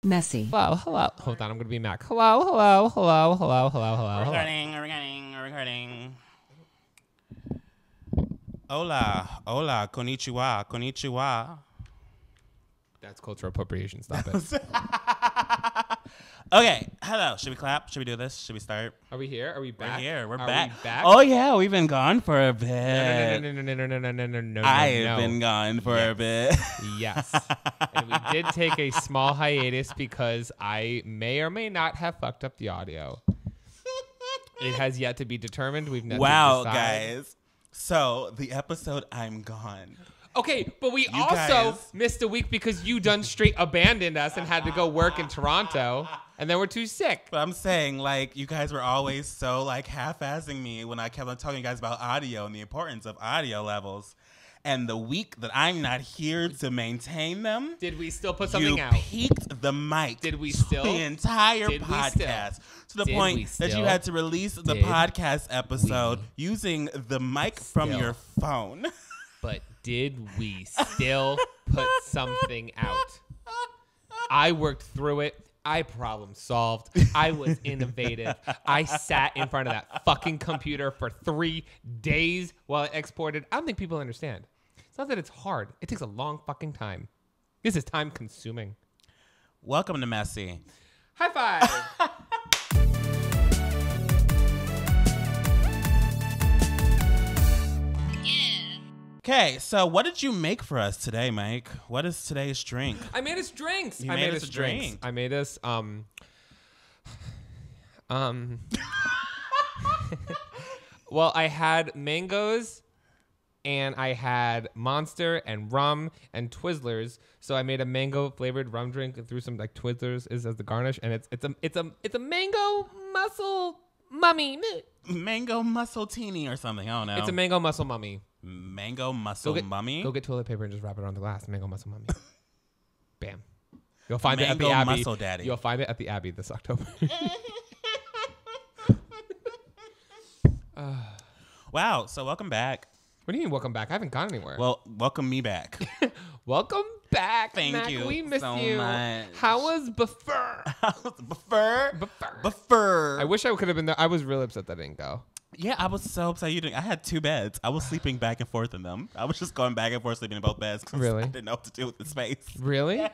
Messy. Hello, hello. Hold on, I'm gonna be Mac. Hello, hello, hello, hello, hello, hello. Recording. Hola, hola, konnichiwa, konnichiwa. That's cultural appropriation. Stop it. Okay, hello. Should we clap? Should we do this? Should we start? Are we here? Are we back? We're here. We're Are back. We back? Oh yeah, we've been gone for a bit. No. I've been gone for a bit. Yes. And we did take a small hiatus because I may or may not have fucked up the audio. It has yet to be determined. We've never Wow, decided. guys. So the episode I'm gone. Okay, but we You also guys- missed a week because you done straight abandoned us and had to go work in Toronto, and then we're too sick. But I'm saying, like, you guys were always so, like, half-assing me when I kept on telling you guys about audio and the importance of audio levels. And the week that I'm not here to maintain them, Did we still put something you out? peaked the mic. Did we to still? the entire Did we podcast to the Did we point that you still? had to release the Did podcast episode using the mic from Still. your phone. But did we still put something out? I worked through it. I problem solved. I was innovative. I sat in front of that fucking computer for 3 days while it exported. I don't think people understand. It's not that it's hard. It takes a long fucking time. This is time consuming. Welcome to Messy. High five. Okay, so what did you make for us today, Mike? What is today's drink? I made us drinks. You I made made us us a drinks. drink. I made us well, I had mangoes and I had Monster and rum and Twizzlers. So I made a mango flavored rum drink and threw some like Twizzlers as the garnish, and it's a mango muscle mummy. Mango muscle teeny or something. I don't know. It's a mango muscle mummy. Mango muscle mummy. Go get toilet paper and just wrap it around the glass. Mango muscle mummy. Bam. You'll find it at the Mango Abbey. muscle daddy. You'll find it at the Abbey this October. Wow. So welcome back. What do you mean, welcome back? I haven't gone anywhere. Well, welcome me back. Welcome back, Thank Mac. you We missed so you. much. How was before? Buffer. I wish I could have been there. I was really upset that I didn't go. Yeah, I was so upset you didn't. I had 2 beds. I was sleeping back and forth in them. I was just going back and forth sleeping in both beds. 'Cause Really? I didn't know what to do with the space. Really? Yes.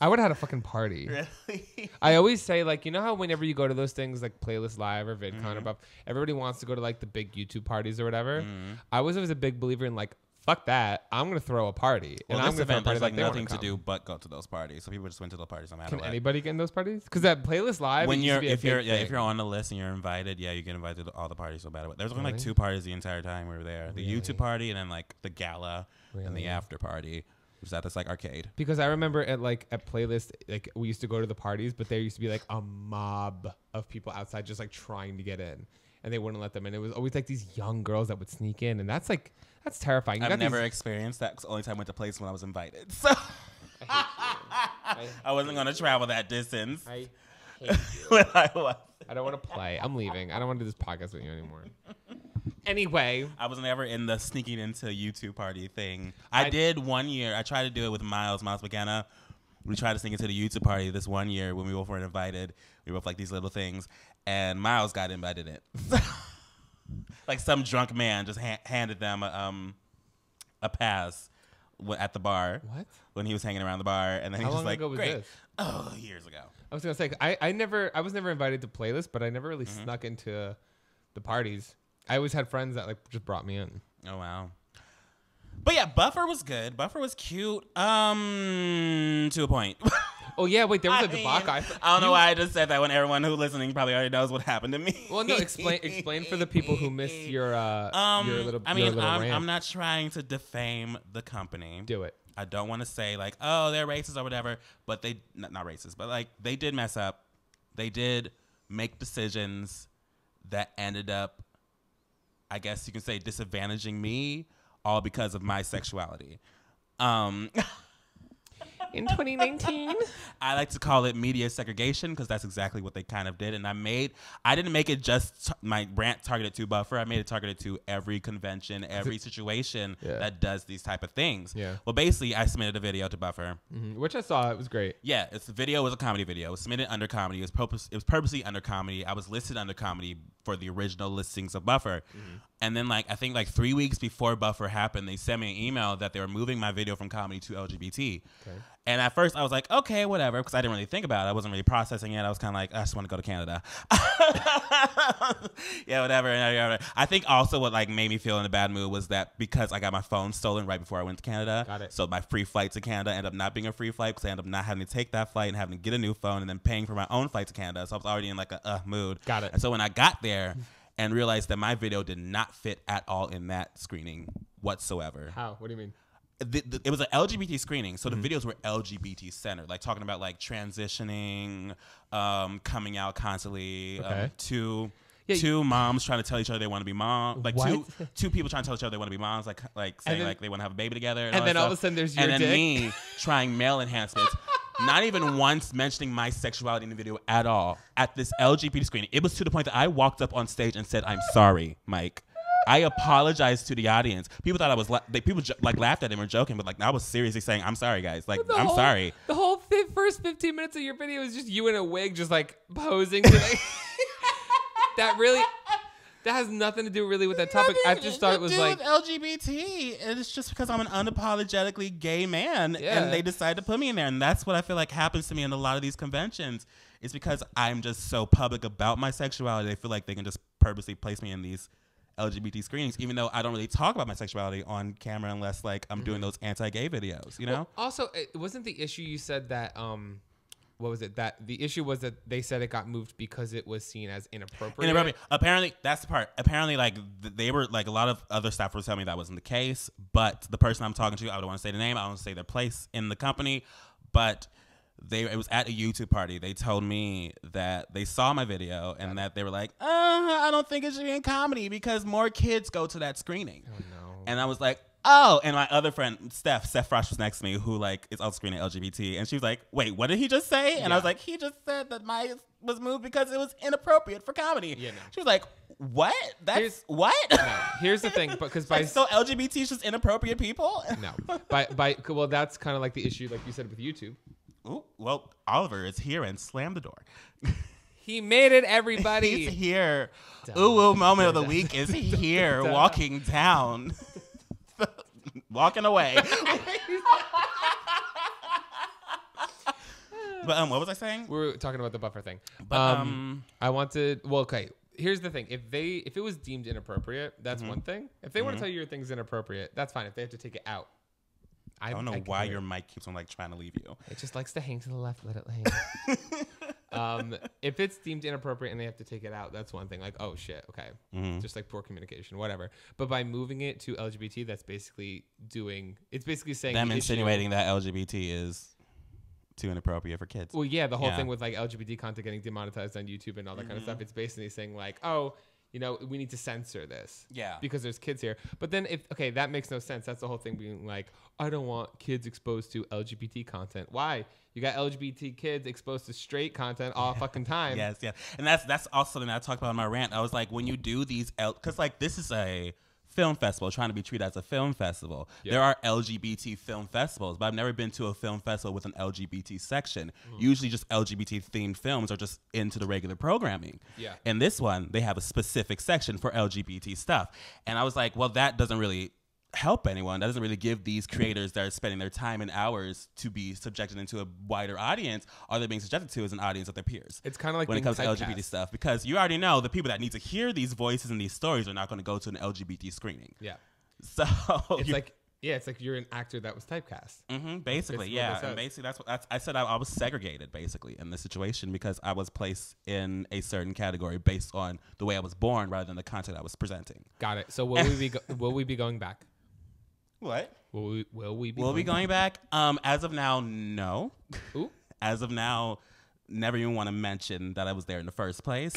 I would have had a fucking party. Really? I always say, like, you know how whenever you go to those things like Playlist Live or VidCon or buff, everybody wants to go to like the big YouTube parties or whatever. I was always a big believer in like, fuck that. I'm going to throw a party. Well, and I'm this going to throw a event, party there's like they wanna nothing to come. do but go to those parties. So people just went to the parties no matter Can what. anybody get in those parties? Because that Playlist Live, When it used you're to be a if you're big yeah, thing. if you're on the list and you're invited, yeah, you get invited to all the parties no matter what. There was only like Really? 2 parties the entire time we were there. The Really? YouTube party and then like the gala and Really? the after party. Which was at this like arcade. Because I remember at Playlist, like we used to go to the parties, but there used to be like a mob of people outside just like trying to get in, and they wouldn't let them in. It was always like these young girls that would sneak in, and that's terrifying. You I've got never these- experienced that 'cause the only time I went to place when I was invited. So I wasn't going to travel that distance. I hate you. when I was. I don't want to play. I'm leaving. I don't want to do this podcast with you anymore. Anyway, I was never in the sneaking into YouTube party thing. I did one year. I tried to do it with Miles McKenna. We tried to sneak into the YouTube party this one year when we both weren't invited. We both like these little things. And Miles got in, but I didn't. Like some drunk man just handed them a pass at the bar. what? When he was hanging around the bar. And then he How was long like, ago was great. this? Oh, years ago. I was gonna say I was never invited to Playlist, but I never really snuck into the parties. I always had friends that like just brought me in. Oh, wow. But yeah, Buffer was good. Buffer was cute. To a point. Oh yeah, wait, there was a mean, debacle. I don't know why I just said that when everyone who's listening probably already knows what happened to me. Well, no, explain for the people who missed your little. I mean, your little rant. I'm not trying to defame the company. Do it. I don't want to say like, oh, they're racist or whatever, but they not racist, but like they did mess up. They did make decisions that ended up, I guess you can say, disadvantaging me, all because of my sexuality. in 2019. I like to call it media segregation because that's exactly what they kind of did. And I didn't make it just my rant targeted to Buffer. I made it targeted to every convention, every situation that does these type of things. Yeah. Well, basically, I submitted a video to Buffer. Which I saw. It was great. Yeah, the video was a comedy video. It was submitted under comedy. It was purposely under comedy. I was listed under comedy for the original listings of Buffer. And then I think 3 weeks before Buffer happened, they sent me an email that they were moving my video from comedy to LGBT. Okay. And at first I was like, okay, whatever, because I didn't really think about it. I wasn't really processing it. I was kind of like, I just want to go to Canada. Yeah, whatever. I think also what made me feel in a bad mood was that because I got my phone stolen right before I went to Canada. Got it. So my free flight to Canada ended up not being a free flight because I ended up not having to take that flight and having to get a new phone and then paying for my own flight to Canada. So I was already in a mood. Got it. And so when I got there and realized that my video did not fit at all in that screening whatsoever. How? What do you mean? It was an LGBT screening, so the videos were LGBT centered, talking about transitioning, coming out constantly, two moms trying to tell each other they want to be moms, two people trying to tell each other they want to be moms, saying they want to have a baby together, and then all of a sudden there's your dick. And then me trying male enhancements. Not even once mentioning my sexuality in the video at all at this LGBT screening. It was to the point that I walked up on stage and said, "I'm sorry, Mike." I apologized to the audience. People thought I was laughed at him or joking, but I was seriously saying, "I'm sorry, guys. I'm sorry." The whole first 15 minutes of your video is just you in a wig, just posing. That has nothing to do really with that topic. I just thought it was with LGBT. And it's just because I'm an unapologetically gay man, and they decided to put me in there, and that's what I feel like happens to me in a lot of these conventions. It's because I'm just so public about my sexuality. They feel like they can just purposely place me in these LGBT screenings, even though I don't really talk about my sexuality on camera unless I'm doing those anti-gay videos, you know? Well, also, it wasn't the issue you said that what was it? That the issue was that they said it got moved because it was seen as inappropriate. Apparently, that's the part. Apparently, they were a lot of other staff were telling me that wasn't the case. But the person I'm talking to, I don't want to say the name. I don't want to say their place in the company. But it was at a YouTube party. They told me that they saw my video and that they were like, I don't think it should be in comedy because more kids go to that screening. Oh no! And I was like, oh, and my other friend, Steph Frosh was next to me, who is also screening LGBT, and she was like, wait, what did he just say? And I was like, he just said that my was moved because it was inappropriate for comedy. Yeah, no. She was like, what? What? No. Here's the thing, because so LGBT is just inappropriate people? No, well, that's kind of the issue, like you said with YouTube. Ooh, well, Oliver is here and slammed the door. He made it, everybody. He's here. Oooooo moment of the week is here, walking down. Walking away. But what was I saying? We were talking about the Buffer thing. But I wanted. Well, okay. Here's the thing: if it was deemed inappropriate, that's one thing. If they want to tell you your thing's inappropriate, that's fine. If they have to take it out, I don't know why your mic keeps on trying to leave you. It just likes to hang to the left. Let it hang. If it's deemed inappropriate and they have to take it out, that's one thing. Oh shit, okay, just poor communication, whatever. But by moving it to LGBT, that's basically saying them insinuating that LGBT is too inappropriate for kids. Well, yeah, the whole thing with LGBT content getting demonetized on YouTube and all that kind of stuff. It's basically saying we need to censor this. Yeah. Because there's kids here. But then that makes no sense. That's the whole thing being I don't want kids exposed to LGBT content. Why? You got LGBT kids exposed to straight content all fucking time. Yes, yeah. And that's also something I talked about in my rant. I was like, when you do these, because this is a film festival, trying to be treated as a film festival. Yep. There are LGBT film festivals, but I've never been to a film festival with an LGBT section. Usually just LGBT themed films are just into the regular programming. Yeah. And this one, they have a specific section for LGBT stuff. And I was like, well, that doesn't really help anyone. That doesn't really give these creators that are spending their time and hours to be subjected into a wider audience. All they're being subjected to is an audience of their peers. It's kind of when it comes to LGBT stuff, because you already know the people that need to hear these voices and these stories are not going to go to an LGBT screening. Yeah. So it's like you're an actor that was typecast. Basically, yeah. And basically, that's what I said. I was segregated basically in this situation because I was placed in a certain category based on the way I was born rather than the content I was presenting. Got it. So will we be going back? What? Will we be going back? As of now, no. Ooh. As of now, never even want to mention that I was there in the first place.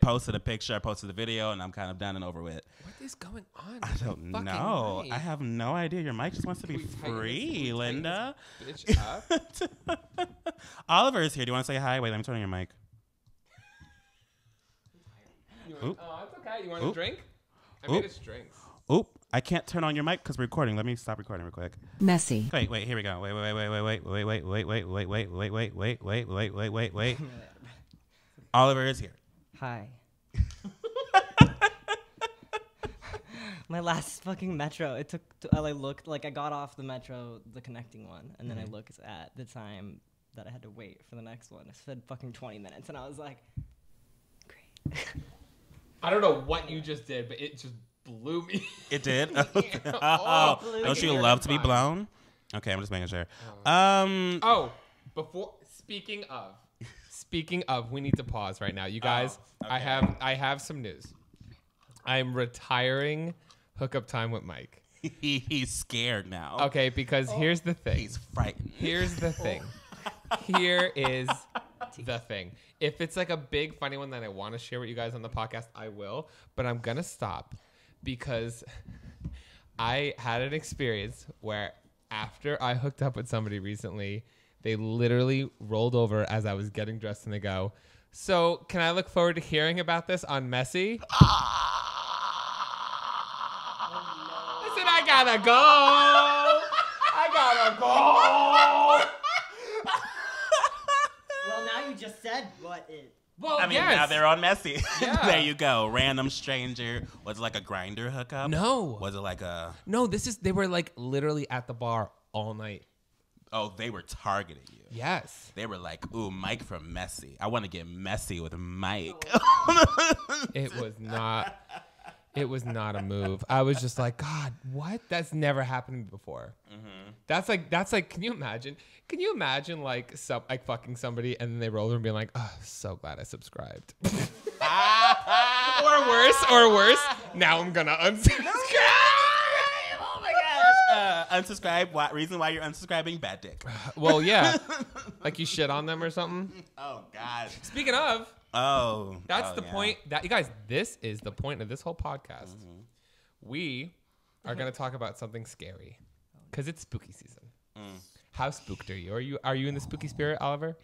Posted a picture, posted a video, and I'm kind of done and over with. What is going on? I don't know. I have no idea. Your mic just wants to be free, Linda. Bitch up. Oliver is here. Do you want to say hi? Wait, let me turn on your mic. Oh, it's okay. You want a drink? I made us drinks. Oop. I can't turn on your mic because we're recording. Let me stop recording real quick. Messy. Wait, here we go. Wait. Oliver is here. Hi. My last fucking metro. It took. I looked like I got off the metro, the connecting one, and then I looked at the time that I had to wait for the next one. It said fucking 20 minutes, and I was like, great. I don't know what you just did, but it just blew me. It did? Oh, don't you love to be blown? Okay, I'm just making sure. Speaking of, we need to pause right now. You guys, okay. I have some news. I'm retiring hookup time with Mike. He's scared now. Okay, because here's the thing. He's frightened. Here's the thing. Here is the thing. If it's like a big funny one that I want to share with you guys on the podcast, I will. But I'm going to stop because I had an experience where after I hooked up with somebody recently, they literally rolled over as I was getting dressed and they go, "So can I look forward to hearing about this on Messy?" I said, "I gotta go. I gotta go." Well, now you just said what it. Well, I mean, now they're on Messy. Yeah. There you go. Random stranger. Was it like a grinder hookup? No. Was it like a... No, they were like literally at the bar all night. Oh, they were targeting you. Yes. They were like, "Ooh, Mike from Messy. I want to get messy with Mike." It was not a move. I was just like, God, what? That's never happened to me before. Mm-hmm. That's like, can you imagine? Can you imagine like fucking somebody and then they roll over and be like, "Oh, so glad I subscribed." or worse. Now I'm gonna unsubscribe. Oh my gosh. Unsubscribe. Reason why you're unsubscribing? Bad dick. Well, yeah. Like you shit on them or something. Oh God. Speaking of. That's the yeah. point. That you guys, this is the point of this whole podcast. Mm-hmm. We are going to talk about something scary because it's spooky season. How spooked are you? Are you in the spooky spirit, Oliver?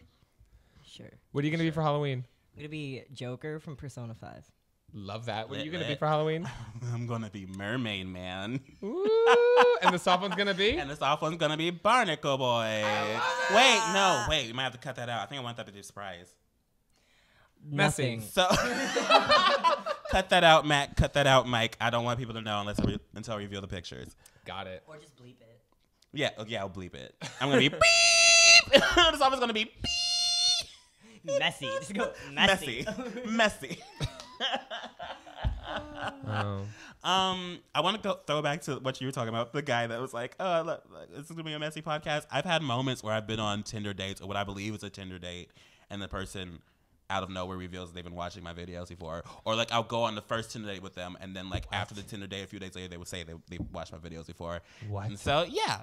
Sure. What are you going to be for Halloween? I'm gonna be Joker from Persona 5. Love that. What are you going to be for Halloween? I'm going to be Mermaid Man. Ooh, and the soft one's going to be? And the soft one's going to be Barnacle Boy. Wait. You might have to cut that out. I think I want that to be a surprise. Messy. So cut that out, Matt. Cut that out, Mike. I don't want people to know until I reveal the pictures. Got it. Or just bleep it. Yeah, I'll bleep it. I'm gonna be beep. This always gonna be beep. Messy. Just go messy. Messy. Oh. I want to throw back to what you were talking about. The guy that was like, "Oh, look, this is gonna be a messy podcast." I've had moments where I've been on Tinder dates or what I believe is a Tinder date, and the person out of nowhere reveals they've been watching my videos before, or like I'll go on the first Tinder date with them, and then like after the Tinder date, a few days later, they would say they watched my videos before. What? And so yeah,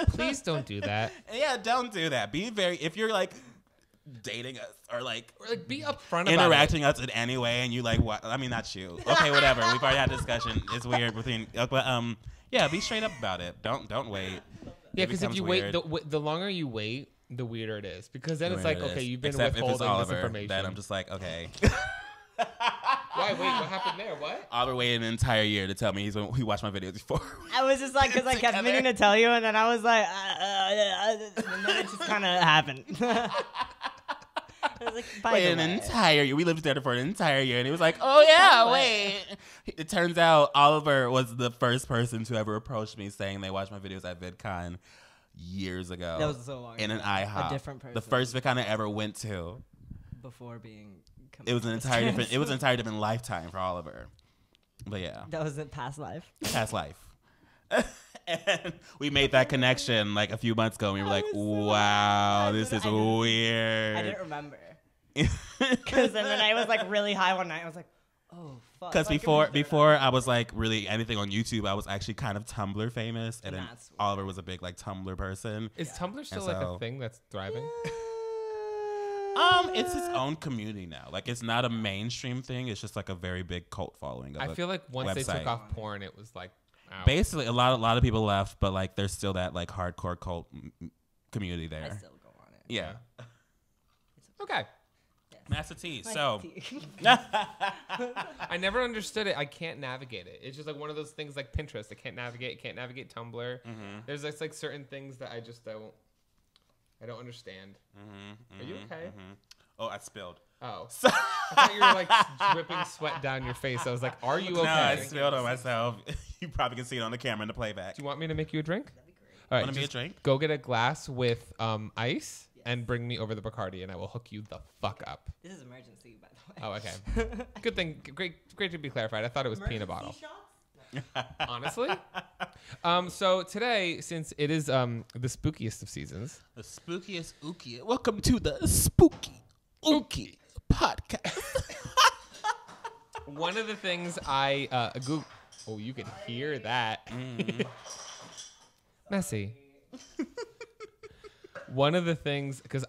Please don't do that. Yeah, don't do that. Be very if you're like dating us or like be upfront about interacting us in any way, and you like what? I mean, not you. Okay, whatever. We've already had a discussion. It's weird between, but yeah, be straight up about it. Don't wait. Yeah, because if you wait, the longer you wait, the weirder it is. Because then it's like, okay, you've been withholding this information. Then I'm just like, okay. Why? Wait, what happened there? What? Oliver waited an entire year to tell me he watched my videos before. I was just like, because I kept meaning to tell you, and then I was like, and then it just kind of happened. I was like, wait an entire year. We lived together for an entire year, and he was like, "Oh yeah, wait." It turns out Oliver was the first person to ever approach me saying they watched my videos at VidCon years ago. That was so long in ago. an IHOP. A different person. The first VidCon I ever went to. Before being. It was an entire different. It was an entire different lifetime for Oliver. But yeah. That was a past life. Past life. And we made that connection like a few months ago, and we were like, "Wow, this is weird." I didn't remember. Because then I was like really high one night. I was like, "Oh fuck." Because before I was like really anything on YouTube, I was actually kind of Tumblr famous, and then Oliver was a big like Tumblr person. Is Tumblr still like a thing that's thriving? It's its own community now. Like, it's not a mainstream thing. It's just like a very big cult following. I feel like once they website. took off porn, it was like out. Basically, a lot of people left, but like there's still that like hardcore cult community there. I still go on it. Yeah. Okay. Yes. Master T. My So tea. I never understood it. I can't navigate it. It's just like one of those things like Pinterest. I can't navigate. Tumblr. Mm-hmm. There's just like certain things that I just don't. I don't understand. Are you okay? Oh, I spilled. Oh, I thought you were like dripping sweat down your face. I was like, "Are you okay?" No, I spilled on myself. You probably can see it on the camera in the playback. Do you want me to make you a drink? That'd be great. All right, Want me a just drink? go get a glass with ice and bring me over the Bacardi, and I will hook you the fuck up. This is emergency, by the Oh, way. okay. Good thing. Great to be clarified. I thought it was peanut bottle. Honestly. So today, since it is the spookiest of seasons, The spookiest ookie. Welcome to the spooky ookie podcast. one of the things I Google. Oh, you can hear that. Messy. One of the things, because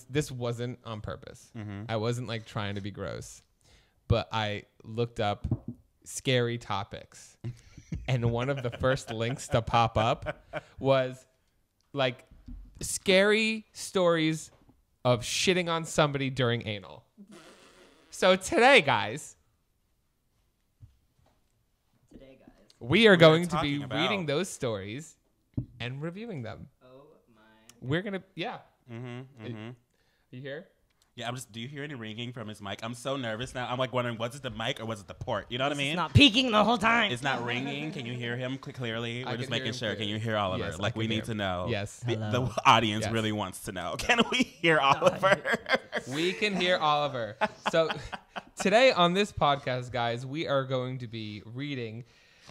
this wasn't on purpose. I wasn't like trying to be gross, but I looked up scary topics. And one of the first links to pop up was like scary stories of shitting on somebody during anal. So today, guys, we are going to be reading those stories and reviewing them. Oh my. We're going to, yeah. Are you here? Yeah, do you hear any ringing from his mic? I'm so nervous now. I'm like wondering, was it the mic or was it the port? You know what I mean? It's not peaking the whole time. It's not ringing. Can you hear him clearly? I We're just can hear making him sure. Can clearly. you hear Oliver? Yes, I Like, can we hear need to him. know. Yes. The audience Yes. really wants to know. Can we hear Oliver? We can hear Oliver. So today on this podcast, guys, we are going to be reading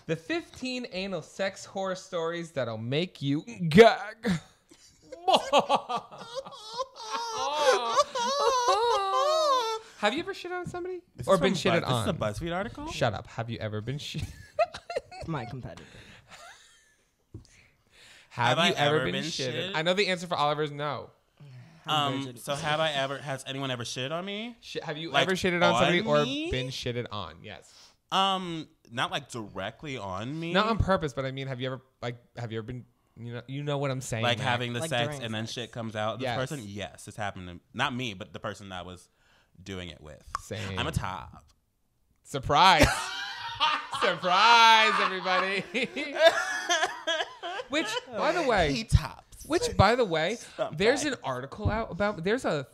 the 15 anal sex horror stories that'll make you gag. Have you ever shit on somebody? Or been shitted on? This is a BuzzFeed article? Shut up. Have you ever been shit? My competitor. Have I you ever ever been been shitted? shitted? I know the answer for Oliver is no. So has anyone ever shit on me? Have you Like, ever shitted on somebody on or me? been shitted on? Yes. Not like directly on me. Not on purpose, but I mean, have you ever been, you know what I'm saying? Like Mac? having the Like sex during and then sex. shit comes out. This Yes. person, yes, it's happened to not me, but the person that I was doing it with. Same. I'm a top. Surprise. Surprise, everybody. Which, by the way, He tops. there's an article out about, there's a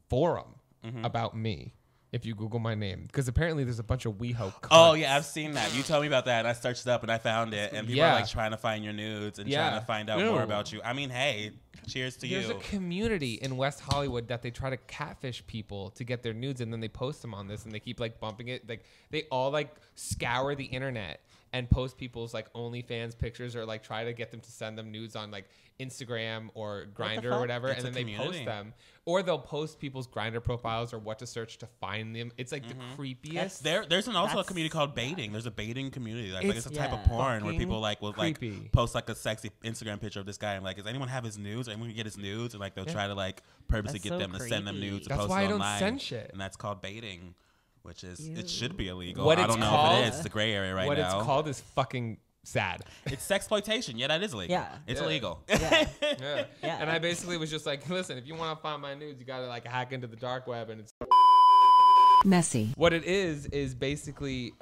forum about me. If you Google my name, because apparently there's a bunch of WeHo. Oh yeah, I've seen that. You told me about that, and I searched it up and I found it. And people Yeah. are like trying to find your nudes and Yeah. trying to find out Ew. more about you. I mean, hey, cheers to There's you. a community in West Hollywood that they try to catfish people to get their nudes, and then they post them on this, and they keep like bumping it. Like they all like scour the internet and post people's like OnlyFans pictures, or like try to get them to send them nudes on like Instagram or Grindr or fuck? whatever, It's and a then they post community. them, or they'll post people's Grindr profiles or what to search to find them. It's like the creepiest. There's also a That's- community called baiting. There's a baiting community. Like It's it's a type of yeah. porn where fucking people like will like creepy. post like a sexy Instagram picture of this guy and like, does anyone have his nudes? Anyone can get his nudes? And like they'll try to like purposely That's get so them to send them creepy. nudes. To That's post why it I don't online. send shit. And that's called baiting, which is Ew. it should be illegal. What I it's don't know called- if it is. It's a gray area right what now. it's called is fucking sad. It's sexploitation. Yeah, that is illegal. Yeah. It's Yeah. illegal. Yeah. Yeah. Yeah. And I basically was just like, listen, if you want to find my nudes, you gotta like hack into the dark web, and it's Messy. what it is basically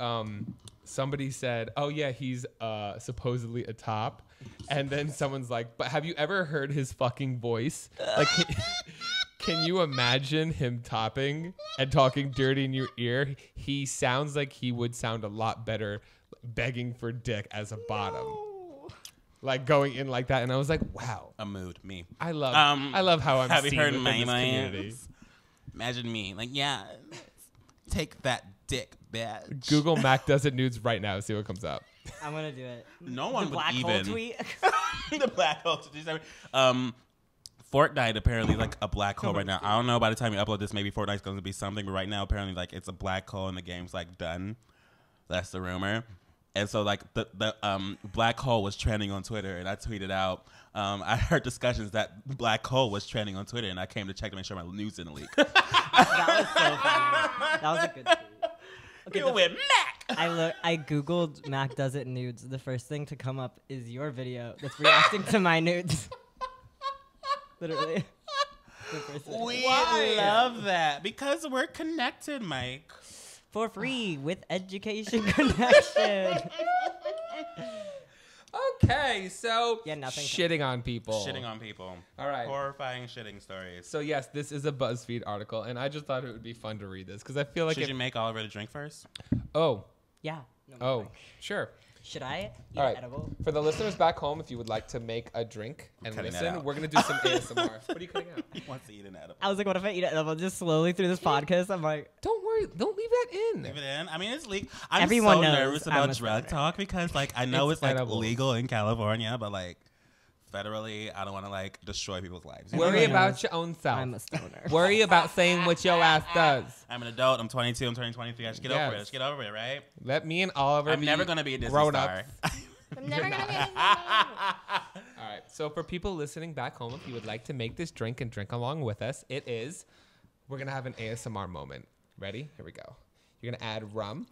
somebody said, oh yeah, he's supposedly a top, and then someone's like, but have you ever heard his fucking voice? Like can you imagine him topping and talking dirty in your ear? He sounds like he would sound a lot better begging for dick as a bottom. Like going in like that, and I was like, wow. A mood. Me. I love how I'm Have you seen heard within my this community. names? Imagine me. Like, yeah, take that dick, bitch. Google Mac does it nudes right now. See what comes up. I'm gonna do it. No one the would black even. hole tweet. The black hole. Fortnite apparently is like a black hole right now. I don't know. By the time you upload this, maybe Fortnite's going to be something. But right now, apparently, like it's a black hole and the game's like done. That's the rumor. And so like the black hole was trending on Twitter, and I tweeted out, I heard discussions that black hole was trending on Twitter, and I came to check to make sure my news didn't leak. That was so funny. That was a good tweet. Okay, You with Mac. I googled Mac does it nudes. The first thing to come up is your video that's reacting to my nudes. Literally. The first thing. We Why? love that because we're connected, Mike. For free with education connection. Okay, so Yeah, nothing. shitting on people. Shitting on people. All right. Horrifying shitting stories. So yes, this is a BuzzFeed article, and I just thought it would be fun to read this because I feel like Should you make Oliver the drink first? Oh, Yeah. No, oh, fine. sure. Should I eat All right. edible? For the listeners back home, if you would like to make a drink and cutting that listen, out. we're gonna do some ASMR. What are you cutting out? He wants to eat an edible. I was like, what if I eat edible just slowly through this podcast? I'm like, Don't worry, don't leave that in. Leave it in. I mean, it's legal. I'm Everyone so knows nervous I'm about a drug stoner. talk because, like, I know It's it's like edibles. legal in California, but like federally, I don't want to like destroy people's lives. You know? Worry Everyone about knows your own self. I'm a stoner. Worry about saying what your ass does. I'm an adult. I'm 22. I'm turning 23. I should get over it. I Yes. should get over it, right? Let me and Oliver I'm be never gonna be a Disney grown star. ups. I'm never gonna be. All right. So for people listening back home, if you would like to make this drink and drink along with us, we're gonna have an ASMR moment. Ready? Here we go. You're gonna add rum.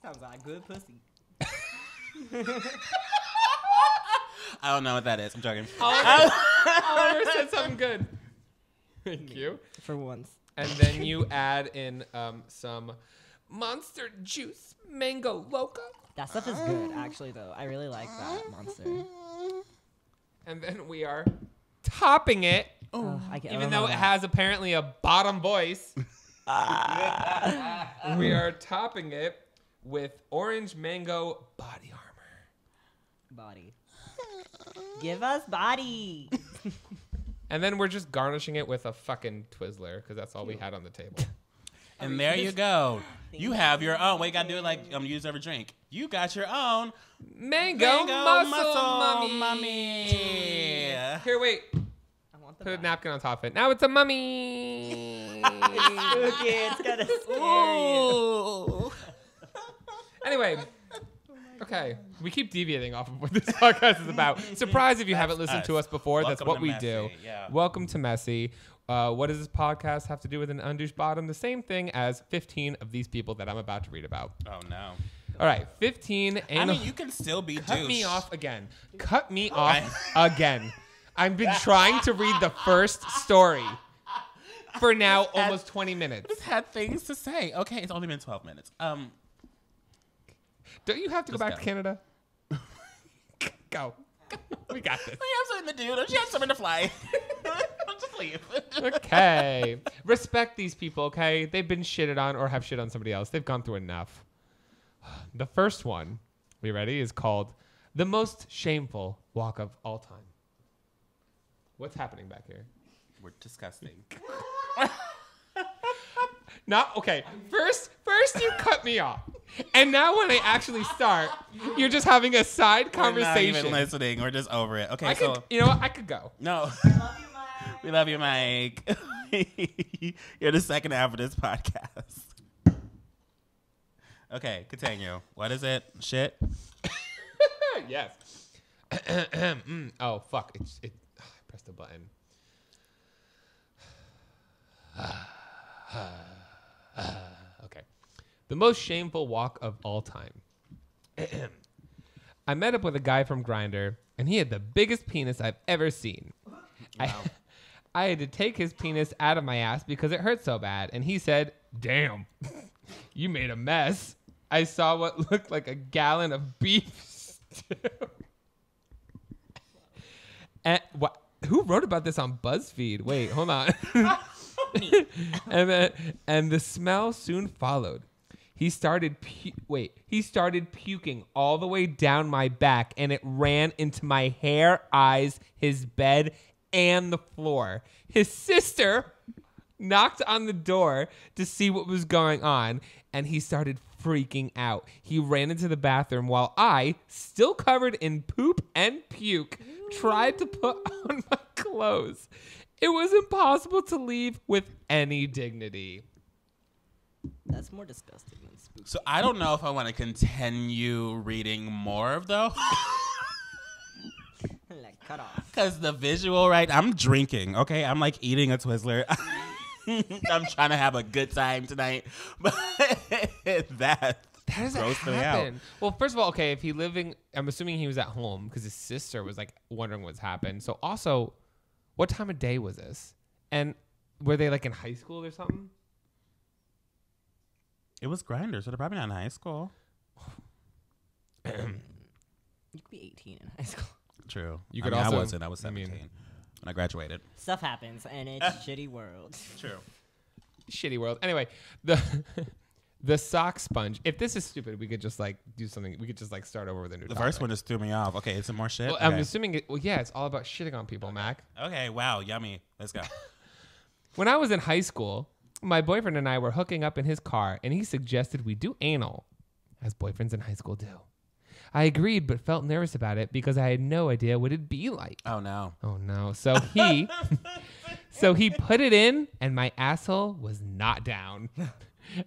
Sounds like good pussy. I don't know what that is. I'm joking. Oliver said something good. Thank you. For once. And then you add in some Monster Juice Mango Loca. That stuff is good, actually, though. I really like that monster. And then we are topping it, Oh, I can't, even though it has apparently a bottom voice. We are topping it with orange mango body armor. body. Give us body. And then we're just garnishing it with a fucking Twizzler because that's all we had on the table. And there you go. You have your own. Wait, you gotta do it like use every drink. You got your own Mango, muscle mummy. mummy. Here, wait. I want the Put a body. napkin on top of it. Now it's a mummy. Spooky, it's kind of scary. Ooh. Anyway. Okay, we keep deviating off of what this podcast is about. Surprise if you haven't listened to us before. That's Welcome what to we do. Messy, yeah. Welcome to Messy. What does this podcast have to do with an undouche bottom? The same thing as 15 of these people that I'm about to read about. Oh no. All right, 15 I anal... mean, you can still be Cut douche. me off again. Cut me off again. I've been trying to read the first story for now almost 20 minutes. Just had things to say. Okay, it's only been 12 minutes. Don't you have to go Just back to Canada? Go. We got this. You have something to do. Don't you have something to fly? Just leave. Okay. Respect these people, okay? They've been shitted on or have shit on somebody else. They've gone through enough. The first one, we ready, is called The Most Shameful Walk of All Time. What's happening back here? We're disgusting. Not okay. First you cut me off. And now when I actually start, you're just having a side We're not conversation. even listening. We're just over it. Okay, I so could, you know what? I could go. no. We love you, Mike. You're the second half of this podcast. Okay, continue. What is it? Shit. Yes. Oh fuck! I pressed the button. Okay. The most shameful walk of all time. I met up with a guy from Grindr, and he had the biggest penis I've ever seen. I had to take his penis out of my ass because it hurt so bad, and he said, "Damn, you made a mess." I saw what looked like a gallon of beef stew. And who wrote about this on BuzzFeed? Wait, hold on. and the smell soon followed. He started puking all the way down my back, and it ran into my hair, eyes, his bed, and the floor. His sister knocked on the door to see what was going on, and he started freaking out. He ran into the bathroom while I, still covered in poop and puke, tried to put on my clothes. It was impossible to leave with any dignity. That's more disgusting than spooky. So I don't know if I want to continue reading more of those. Like cut off. Because the visual, right? I'm drinking, okay? I'm like eating a Twizzler. I'm trying to have a good time tonight. But that doesn't grossed me out. happen. Well, first of all, okay, if he living, I'm assuming he was at home because his sister was like wondering what's happened. So also, what time of day was this? And were they like in high school or something? It was Grindr, so they're probably not in high school. You could be 18 in high school. True. You I could mean, also- I wasn't. I was I 17 mean- when I graduated. Stuff happens, and it's a shitty world. True. Shitty world. Anyway, the sock sponge. If this is stupid, we could just like do something. We could just like start over with a new The topic. first one just threw me off. Okay, it's some more shit. Well, I'm Okay. assuming. Well, yeah, it's all about shitting on people, Mac. Okay, wow, yummy. Let's go. When I was in high school, my boyfriend and I were hooking up in his car, and he suggested we do anal, as boyfriends in high school do. I agreed, but felt nervous about it because I had no idea what it'd be like. Oh, no. Oh no! So he put it in, and my asshole was not down.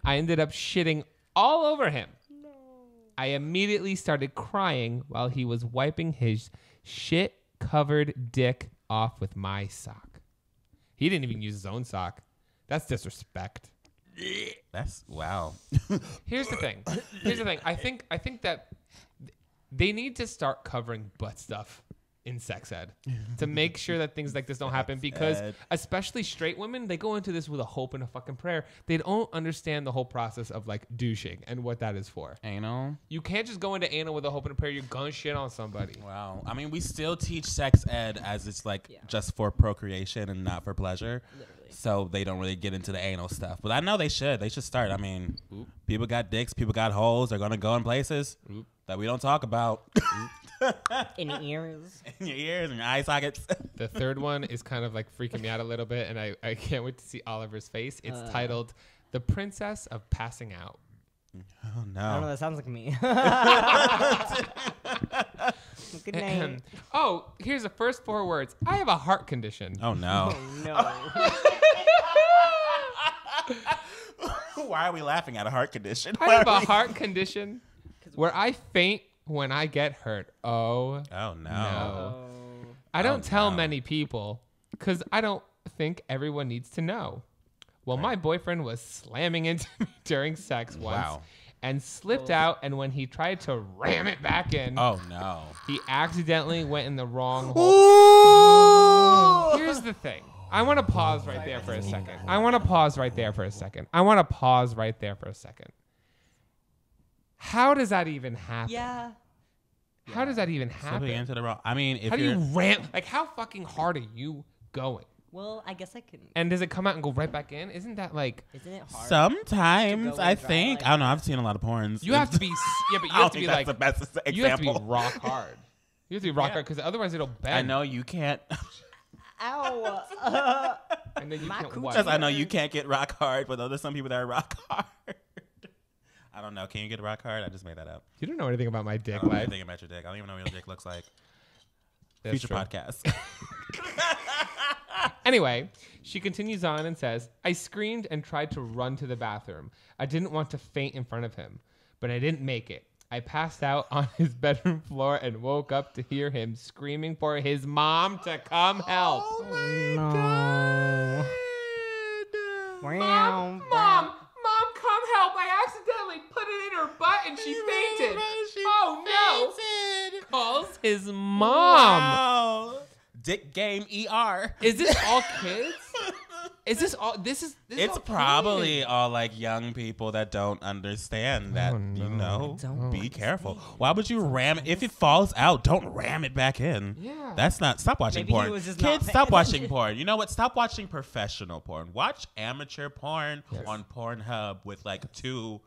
I ended up shitting all over him. No. I immediately started crying while he was wiping his shit-covered dick off with my sock. He didn't even use his own sock. That's disrespect. That's, wow. Here's the thing. I think that they need to start covering butt stuff in sex ed to make sure that things like this don't happen, because ed. especially straight women, they go into this with a hope and a fucking prayer. They don't understand the whole process of like douching and what that is for. Anal? You can't just go into anal with a hope and a prayer. You're gonna shit on somebody. Wow. I mean, we still teach sex ed as it's like just for procreation and not for pleasure. Literally. So they don't really get into the anal stuff. But I know they should. They should start. I mean, people got dicks, people got holes. They're going to go in places that we don't talk about. In the ears. In your ears and your eye sockets. The third one is kind of like freaking me out a little bit, and I can't wait to see Oliver's face. It's titled "The Princess of Passing Out." Oh, no. I don't know. That sounds like me. Good name. Oh, here's the first 4 words. I have a heart condition. Oh, no. Oh, no. Why are we laughing at a heart condition? I have a heart condition where I faint when I get hurt. Oh, Oh, no. no. Oh. I don't tell no. many people because I don't think everyone needs to know. Well, my boyfriend was slamming into me during sex once Wow. and slipped out, and when he tried to ram it back in, Oh, no. he accidentally went in the wrong hole. Here's the thing. I want to pause right there for a second. How does that even happen? Yeah. How does that even Slipping happen? into the wrong. I mean, if How do you're. you ram? Like, how fucking hard are you going? Well, I guess I can. And does it come out and go right back in? Isn't that like Isn't it hard? Sometimes, to go I and try, think. like- I don't know. I've seen a lot of porns. you have to be? Yeah, but you I have don't to be think like that's the best example. you have to be rock hard. You have to be rock Yeah. hard because otherwise it'll bend. I know you can't. Ow. And then you My can't coochie wipe. Because I know you can't get rock hard, but there's some people that are rock hard. I don't know. Can you get rock hard? I just made that up. You don't know anything about my I dick don't know life. anything about your dick. I don't even know what your dick looks like. That's Future true. podcast. Anyway, she continues on and says, I screamed and tried to run to the bathroom. I didn't want to faint in front of him, but I didn't make it. I passed out on his bedroom floor and woke up to hear him screaming for his mom to come help. No. Mom, come help. I accidentally put it in her butt and she fainted. Oh, no. Calls his mom. Wow. Dick game ER. Is this all kids? Is this all? This is It's all probably kids. all like young people that don't understand that, you know, Don't be careful. Why would you ram it? If it falls out, don't ram it back in. Yeah. That's not, stop watching Maybe he porn. was just not Kids, paying stop watching attention. porn. You know what? Stop watching professional porn. Watch amateur porn on Pornhub with like 2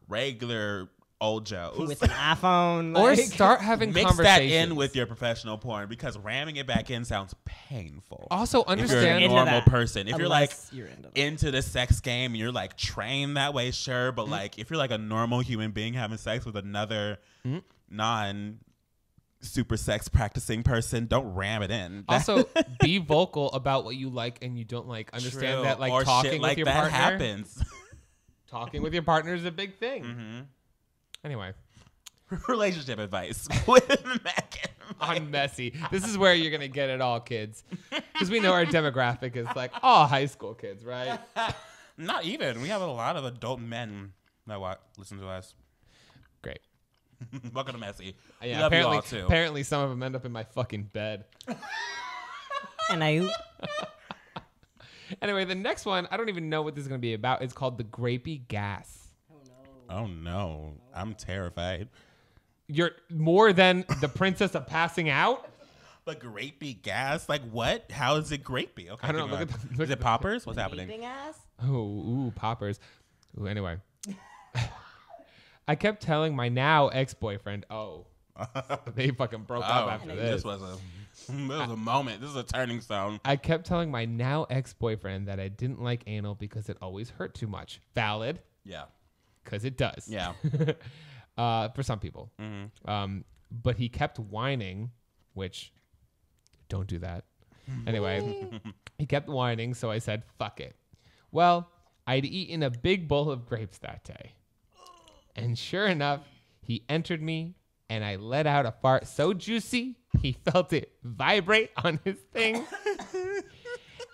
regular old Joes. With an iPhone. Or like- start having Mix conversations. that in with your professional porn because ramming it back in sounds painful. Also, if you're a understand. Into normal that, person. If you're like unless you're into that. into the sex game and you're like trained that way, sure. But like if you're like a normal human being having sex with another non super sex practicing person, don't ram it in. Also, be vocal about what you like and you don't like. Understand True. that, like or talking shit with like your that partner. happens. talking with your partner is a big thing. Mm-hmm. Anyway, Relationship advice with Megan. on Messy. This is where you're gonna get it all, kids, because we know our demographic is like all high school kids, right? Not even. We have a lot of adult men that listen to us. Great. Welcome to Messy. Yeah, Love you apparently, all too. apparently some of them end up in my fucking bed. And I Anyway, the next one, I don't even know what this is going to be about. It's called the grapey gas. Oh no, I'm terrified. You're more than the princess of passing out? The grapey gas? Like what? How is it grapey? Okay, I don't know. keep Look going. at the, Is it poppers? What's happening? Beeping ass? ooh, poppers. Ooh, anyway. I kept telling my now ex-boyfriend, they fucking broke up after this. This was a moment. This is a turning stone. I kept telling my now ex-boyfriend that I didn't like anal because it always hurt too much. Valid, Yeah. because it does. Yeah. For some people. Mm-hmm. But he kept whining, which, don't do that. Anyway, he kept whining, so I said, fuck it. Well, I'd eaten a big bowl of grapes that day. And sure enough, he entered me, and I let out a fart so juicy, he felt it vibrate on his thing.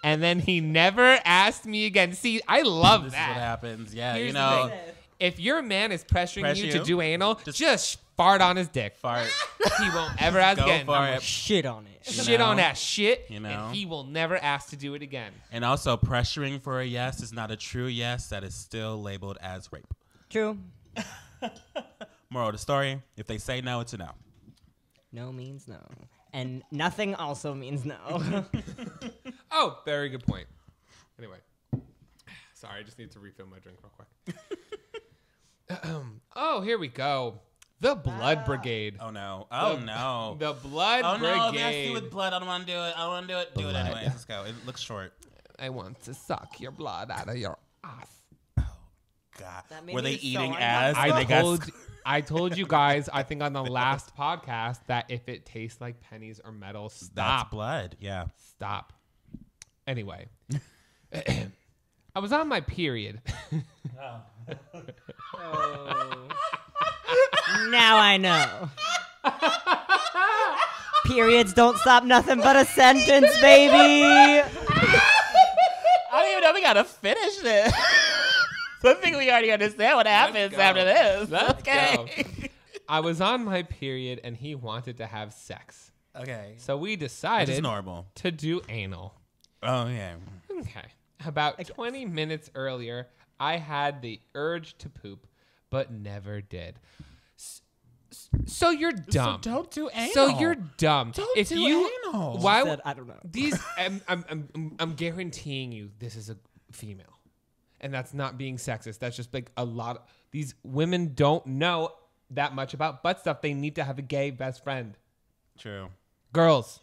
And then he never asked me again. See, I love This that. is what happens. Yeah, Here's you the know, thing. If your man is pressuring Pressure you to you? do anal, just fart on his dick. fart. He won't ever ask Go again. for it. Shit on it. You Shit on know? that shit, You know? and he will never ask to do it again. And also, pressuring for a yes is not a true yes. That is still labeled as rape. True. Moral of the story: if they say no, it's a no. No means no. And nothing also means no. Oh, very good point. Anyway, sorry, I just need to refill my drink real quick. Oh, here we go. The Blood Brigade. Oh no! Oh no! The Blood Oh no! It has to Brigade. do with blood. I don't want to do it. I don't want to do it. Do it Blood. anyways. Let's go. It looks short. I want to suck your blood out of your ass. God, That made were me they so eating ass? uncomfortable. and they got I told you guys, I think on the last podcast, that if it tastes like pennies or metal, That's stop. blood. Yeah. Stop. Anyway, I was on my period. Now I know. Periods don't stop nothing but a sentence, baby. I don't even know we gotta finish this. I think we already understand what happens go. after this. Let's okay. go. I was on my period and he wanted to have sex. Okay. So we Which is decided normal. to do anal. Oh yeah. Okay. About 20 minutes earlier, I had the urge to poop, but never did. So you're dumb. So don't do anal. So you're dumb. Don't if do you, anal. Why? Said, I don't know. These, I'm guaranteeing you, this is a female, and that's not being sexist. That's just like a lot. Of, these women don't know that much about butt stuff. They need to have a gay best friend. True. Girls,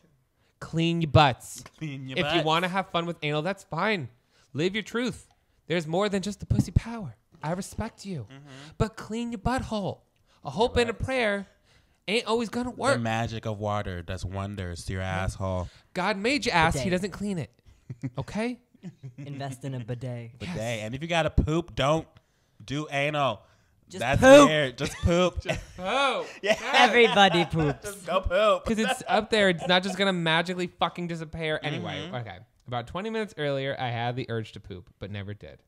clean your butts. Clean your If you butts. want to have fun with anal, that's fine. Live your truth. There's more than just the pussy power. I respect you, but clean your butthole. A hope and a prayer ain't always gonna The work. magic of water does wonders to your asshole. God made your ass. He Bidet. doesn't clean it. Okay. Invest in a bidet. But hey, and if you gotta poop, don't do anal. Just That's poop. weird. Just poop. Oh. Everybody poops. Just go poop. Because it's up there. It's not just going to magically fucking disappear. Anyway, okay. About 20 minutes earlier, I had the urge to poop, but never did.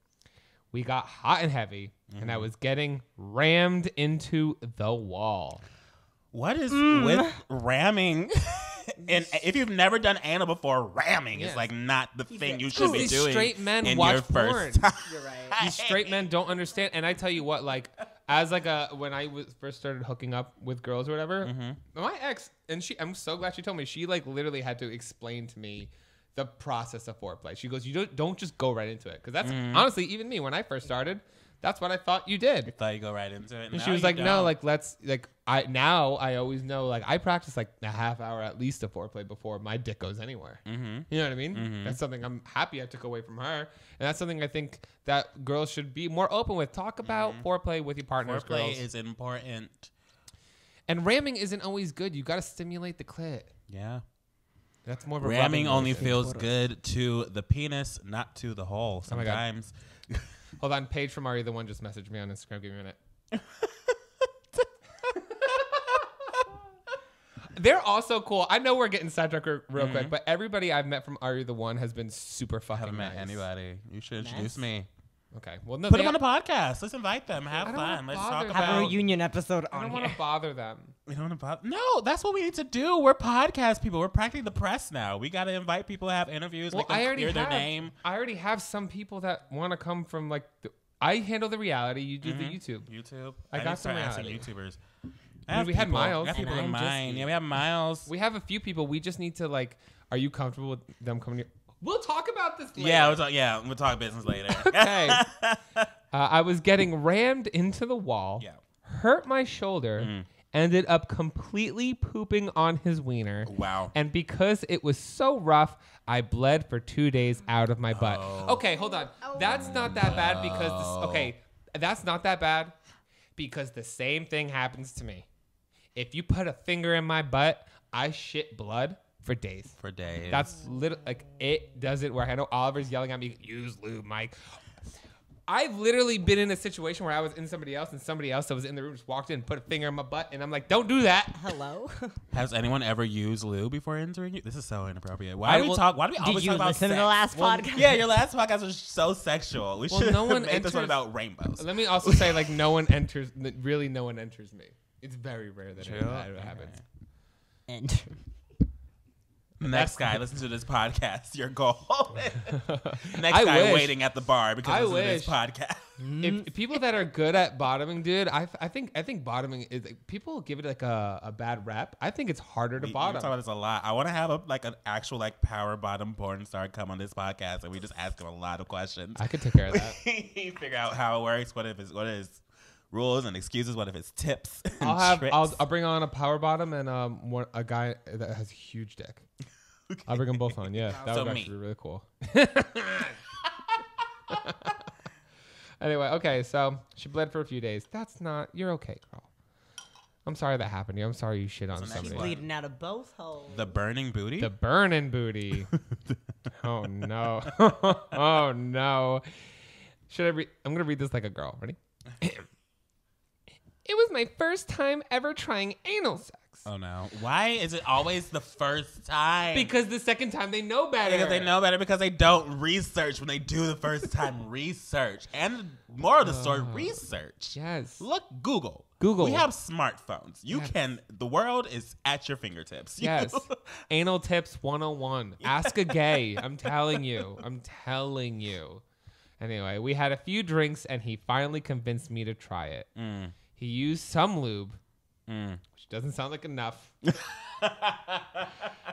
We got hot and heavy, and I was getting rammed into the wall. What is with ramming? And if you've never done anal before, ramming Yes. is like not the thing you should be These doing. straight men in watch your first porn. time. You're right. These straight men don't understand. And I tell you what, like, as like when I first started hooking up with girls or whatever, my ex, and I'm so glad she told me, she like literally had to explain to me the process of foreplay. She goes, you don't just go right into it. Because that's honestly, even me, when I first started, that's what I thought you did. Thought you go right into it. And No, she was you like, no, don't. like, I always know, like, I practice like a half hour at least of foreplay before my dick goes anywhere. You know what I mean? That's something I'm happy I took away from her. And that's something I think that girls should be more open with. Talk about foreplay with your partners, foreplay girls. is important. And ramming isn't always good. You got to stimulate the clit. Yeah. That's more of a Ramming rubbing only motion. feels good to the penis, not to the hole. Oh my God. Sometimes Hold on, Paige from Are You the One just messaged me on Instagram. Give me a minute. They're also cool. I know we're getting sidetracked real quick, but everybody I've met from Are You the One has been super fucking Haven't met nice. anybody. You should introduce me. Okay. Well, no, Put they- them on the podcast. Let's invite them. Have I don't fun. wanna Let's bother talk them. about. Have a reunion episode I on don't here. want to bother them. We don't want to. No, that's what we need to do. We're podcast people. We're practically the press now. We got to invite people to have interviews. Well, make them I already clear their have. name. I already have some people that want to come from like. I handle the reality. You do the YouTube. YouTube. I need got to start some asking reality. YouTubers. We had Miles. I got people And in I'm just mind. you. Yeah, we have Miles. We have a few people. We just need to like. Are you comfortable with them coming here? We'll talk about this later. We'll talk business later. Okay. I was getting rammed into the wall. Yeah. Hurt my shoulder. Ended up completely pooping on his wiener. Wow. And because it was so rough, I bled for 2 days out of my butt. Oh. Okay, hold on. That's not that bad because that's not that bad because the same thing happens to me. If you put a finger in my butt, I shit blood for days. For days. That's like it doesn't work. I know Oliver's yelling at me, use lube, Mike. I've literally been in a situation where I was in somebody else and somebody else that was in the room just walked in and put a finger in my butt and I'm like, don't do that. Hello? Has anyone ever used lube before entering you? This is so inappropriate. Why I do we will- talk? Why do we Did always you talk about listen to sex? the last podcast? Yeah, your last podcast was so sexual. We Well, should no have one made this one enters- about rainbows. Let me also say, like, no one enters me. It's very rare that it happens. And Next guy, listen to this podcast. Your goal. Next I guy wish. waiting at the bar because I listen to this wish. podcast. If people that are good at bottoming, dude, I think bottoming is like, people give it like a bad rap. I think it's harder to We bottom. talk about this a lot. I want to have an actual like power bottom porn star come on this podcast and we just ask him a lot of questions. I could take care of that. Figure out how it works. What is rules and excuses? What if it's tips? And I'll tricks? bring on a power bottom and a guy that has a huge dick. Okay. I'll bring them both on. Yeah, that So would me. actually be really cool. Anyway, okay, so she bled for a few days. That's not. You're okay, girl. I'm sorry that happened to you. I'm sorry you shit on So next somebody. one. bleeding out of both holes. The burning booty. The burning booty. Oh no. Oh no. Should I read? I'm gonna read this like a girl. Ready? It was my first time ever trying anal sex. Oh no! Why is it always the first time? Because the second time they know better. Because they know better. Because they don't research when they do the first time research. And more of the story, research. Yes. Look, Google. Google. We have smartphones. You Yes. can. The world is at your fingertips. Yes. Anal tips 101. Ask a gay. I'm telling you. Anyway, we had a few drinks and he finally convinced me to try it. He used some lube, which doesn't sound like enough.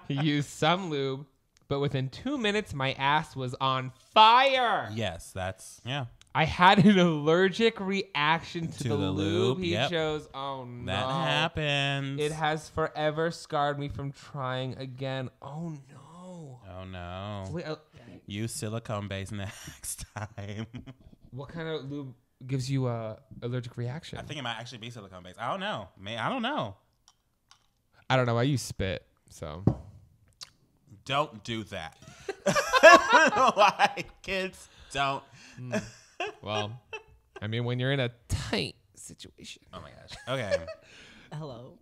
He used some lube, but within 2 minutes, my ass was on fire. Yes, that's I had an allergic reaction to To the the lube lube, he yep. chose. Oh, no. that happens. It has forever scarred me from trying again. Oh, no. Oh no! Wait, Use silicone base next time. what kind of lube gives you a allergic reaction? I think it might actually be silicone based. I don't know. I don't know. I don't know. I use spit, so. Don't do that. Why kids don't? Well, I mean, when you're in a tight situation. Oh my gosh. Okay. Hello.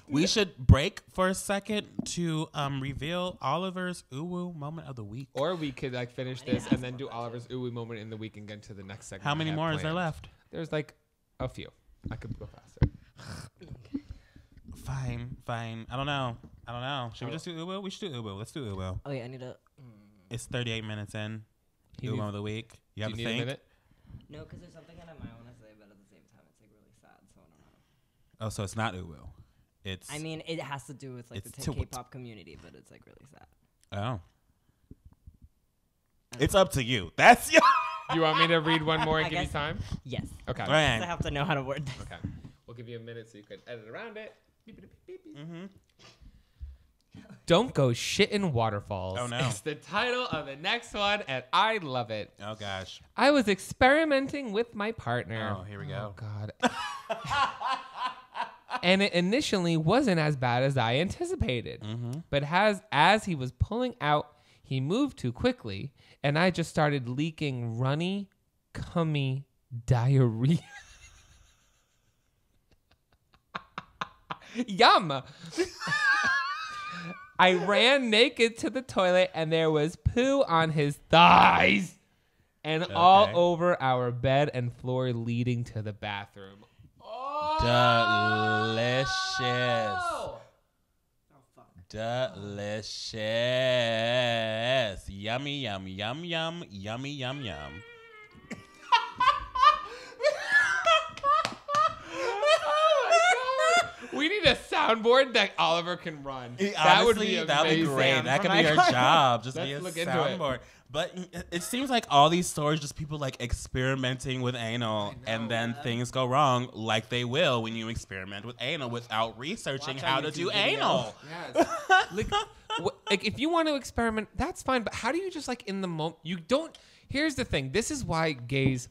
We should break for a second to reveal Oliver's Oooooo moment of the week. Or we could like finish this and then do Oliver's ooey moment in the week and get to the next segment. How I many have more is there planned. left? There's like a few. I could go faster. Fine. I don't know. Should we just do Oooooo? We should do Oooooo. Let's do Oooooo. Oh yeah, I need to. It's 38 minutes in. You Oooooo need- moment of the week. You have Do to you need think. a minute? No, because there's something that I might want to say, but at the same time, it's like really sad, so I don't know. Oh, so it's not Oooooo. It's. I mean, it has to do with like the It's to- K-pop community, but it's like really sad. Oh. It's up to you. That's your. Do you want me to read one more and I give you guess- time? Yes. Okay. All right. 'Cause I have to know how to word this. Okay. We'll give you a minute so you can edit around it. Beep, beep, beep, beep. Mm-hmm. Don't go shit in waterfalls. Oh, no. It's the title of the next one, and I love it. Oh gosh. I was experimenting with my partner. Oh, here we go. Oh, God. And it initially wasn't as bad as I anticipated. But as he was pulling out, he moved too quickly, and I just started leaking runny cummy diarrhea. Yum. I ran naked to the toilet and there was poo on his thighs and all over our bed and floor leading to the bathroom. Oh! Delicious. Delicious. Yummy, yum, yum, yum, yummy, yum, yum. We need a soundboard that Oliver can run. That would be amazing. That would be great. That could be her job. Just Let's be a look into soundboard. But it seems like all these stories, just people like experimenting with anal, and then things go wrong, like they will when you experiment with anal without researching how to do anal. Yes. Like if you want to experiment, that's fine. But how do you just like in the moment? You don't. Here's the thing. This is why gays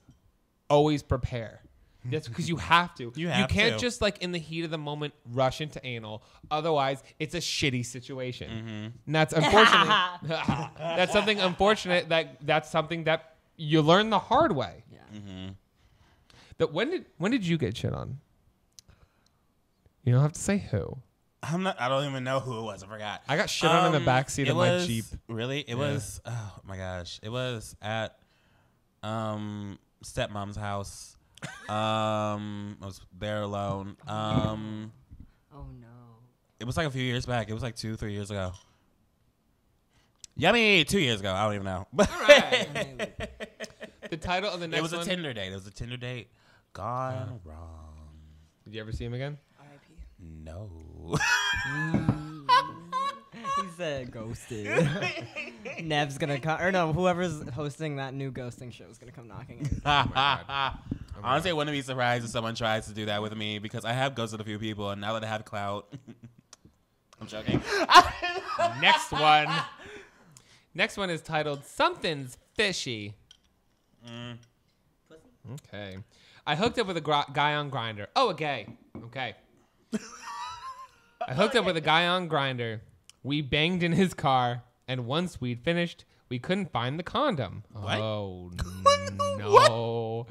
always prepare. That's because you have to. You can't just like in the heat of the moment rush into anal. Otherwise, it's a shitty situation. Mm-hmm. And that's unfortunately that's something unfortunate that's something that you learn the hard way. Yeah. Mm-hmm. That when did you get shit on? You don't have to say who. I don't even know who it was. I forgot. I got shit on in the backseat of my Jeep. Really? It was. Oh my gosh! It was at stepmom's house. I was there alone. Oh no! It was like a few years back. It was like 2-3 years ago. Yummy! 2 years ago. I don't even know. All right. The title of the next one. It was a Tinder date. It was a Tinder date gone wrong. Did you ever see him again? R.I.P. No. He said ghosted. Nev's gonna come, or no, whoever's hosting that new ghosting show is gonna come knocking. Honestly, I wouldn't be surprised if someone tries to do that with me because I have ghosted a few people, and now that I have clout, I'm joking. Next one. Next one is titled "Something's Fishy." Okay. I hooked up with a guy on Grindr. Oh, a gay. Okay. I hooked up with a guy on Grindr. We banged in his car, and once we'd finished, we couldn't find the condom. What? Oh, no.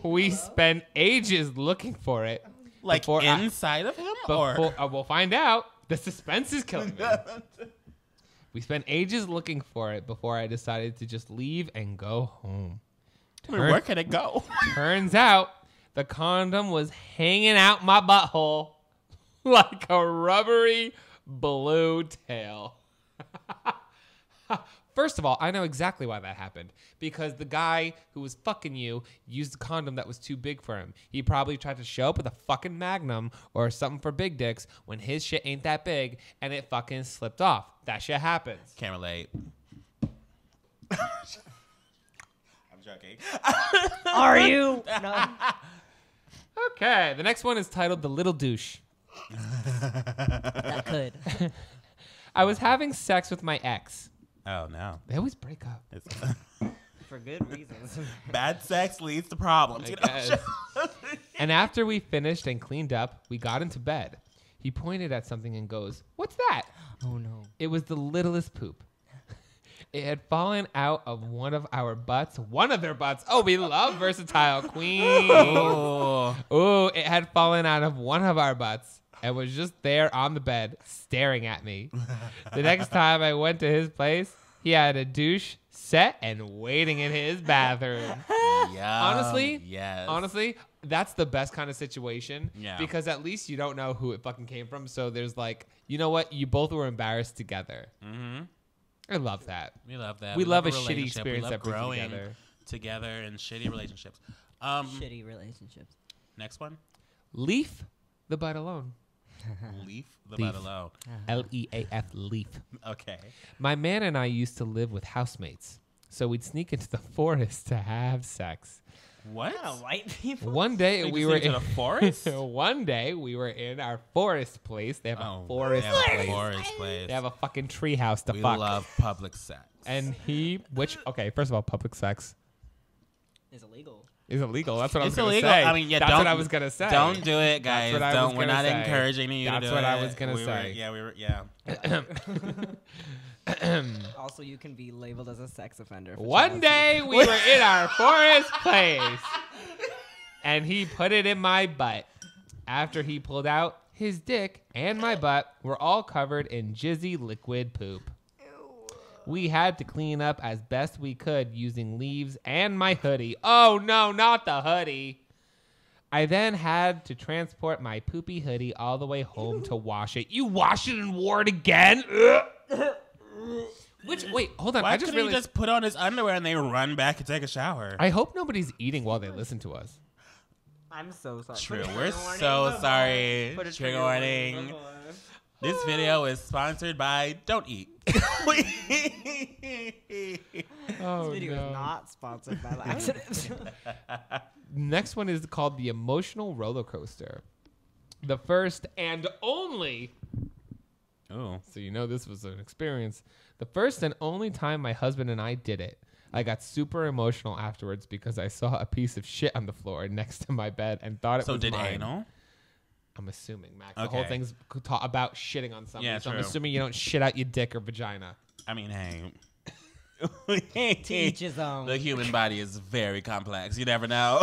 We spent ages looking for it. Like inside of him? Or? We'll find out. The suspense is killing me. We spent ages looking for it before I decided to just leave and go home. Where can it go? Turns out the condom was hanging out my butthole like a rubbery blue tail. First of all, I know exactly why that happened. Because the guy who was fucking you used a condom that was too big for him. He probably tried to show up with a fucking Magnum or something for big dicks when his shit ain't that big and it fucking slipped off. That shit happens. Can't relate. I'm joking. Are you? No. Okay, the next one is titled The Little Douche. That could. I was having sex with my ex. Oh, no. They always break up. For good reasons. Bad sex leads to problems. You know? And after we finished and cleaned up, we got into bed. He pointed at something and goes, "What's that?" Oh, no. It was the littlest poop. It had fallen out of one of our butts. One of their butts. Oh, we love versatile queen. Oh, it had fallen out of one of our butts and was just there on the bed staring at me. The next time I went to his place, he had a douche set and waiting in his bathroom. Honestly, that's the best kind of situation. Yeah. Because at least you don't know who it fucking came from. So there's like, you know what? You both were embarrassed together. Mm-hmm. I love that. We love that. We love a shitty experience that brings growing together in shitty relationships. Shitty relationships. Next one. Leaf the butt alone. Leaf the butt alone. L-E-A-F, leaf. Okay. My man and I used to live with housemates, so we'd sneak into the forest to have sex. What? White people? One day we were in the forest. One day we were in our forest place. They have a forest place. They have a fucking tree house to fuck. We love public sex. And first of all, public sex is illegal. Is illegal. That's what I was going to say. I mean, yeah, that's what I was going to say. Don't do it, guys. We're not encouraging you to do it. That's what I was going to say. Yeah. Also, you can be labeled as a sex offender. One day we were in our forest place, and he put it in my butt. After he pulled out, his dick and my butt were all covered in jizzy liquid poop. We had to clean up as best we could using leaves and my hoodie. Oh no, not the hoodie. I then had to transport my poopy hoodie all the way home to wash it. You washed it and wore it again? Wait, hold on. Why I just couldn't really he just put on his underwear and they run back and take a shower? I hope nobody's eating while they listen to us. I'm so sorry. True. Put a We're trigger warning. so Bye-bye. sorry. Put a Trigger warning. Bye-bye. This video is sponsored by Don't Eat. Oh, This video is not sponsored by laxatives. Next one is called the Emotional Rollercoaster. The first and only, Oh. so you know this was an experience, the first and only time my husband and I did it. I got super emotional afterwards because I saw a piece of shit on the floor next to my bed and thought it So was did mine. anal? I'm assuming, Mac. The whole Okay. thing's about shitting on somebody. Yeah, so I'm true. assuming you don't shit out your dick or vagina. I mean, hey. To each his own. The human body is very complex. You never know.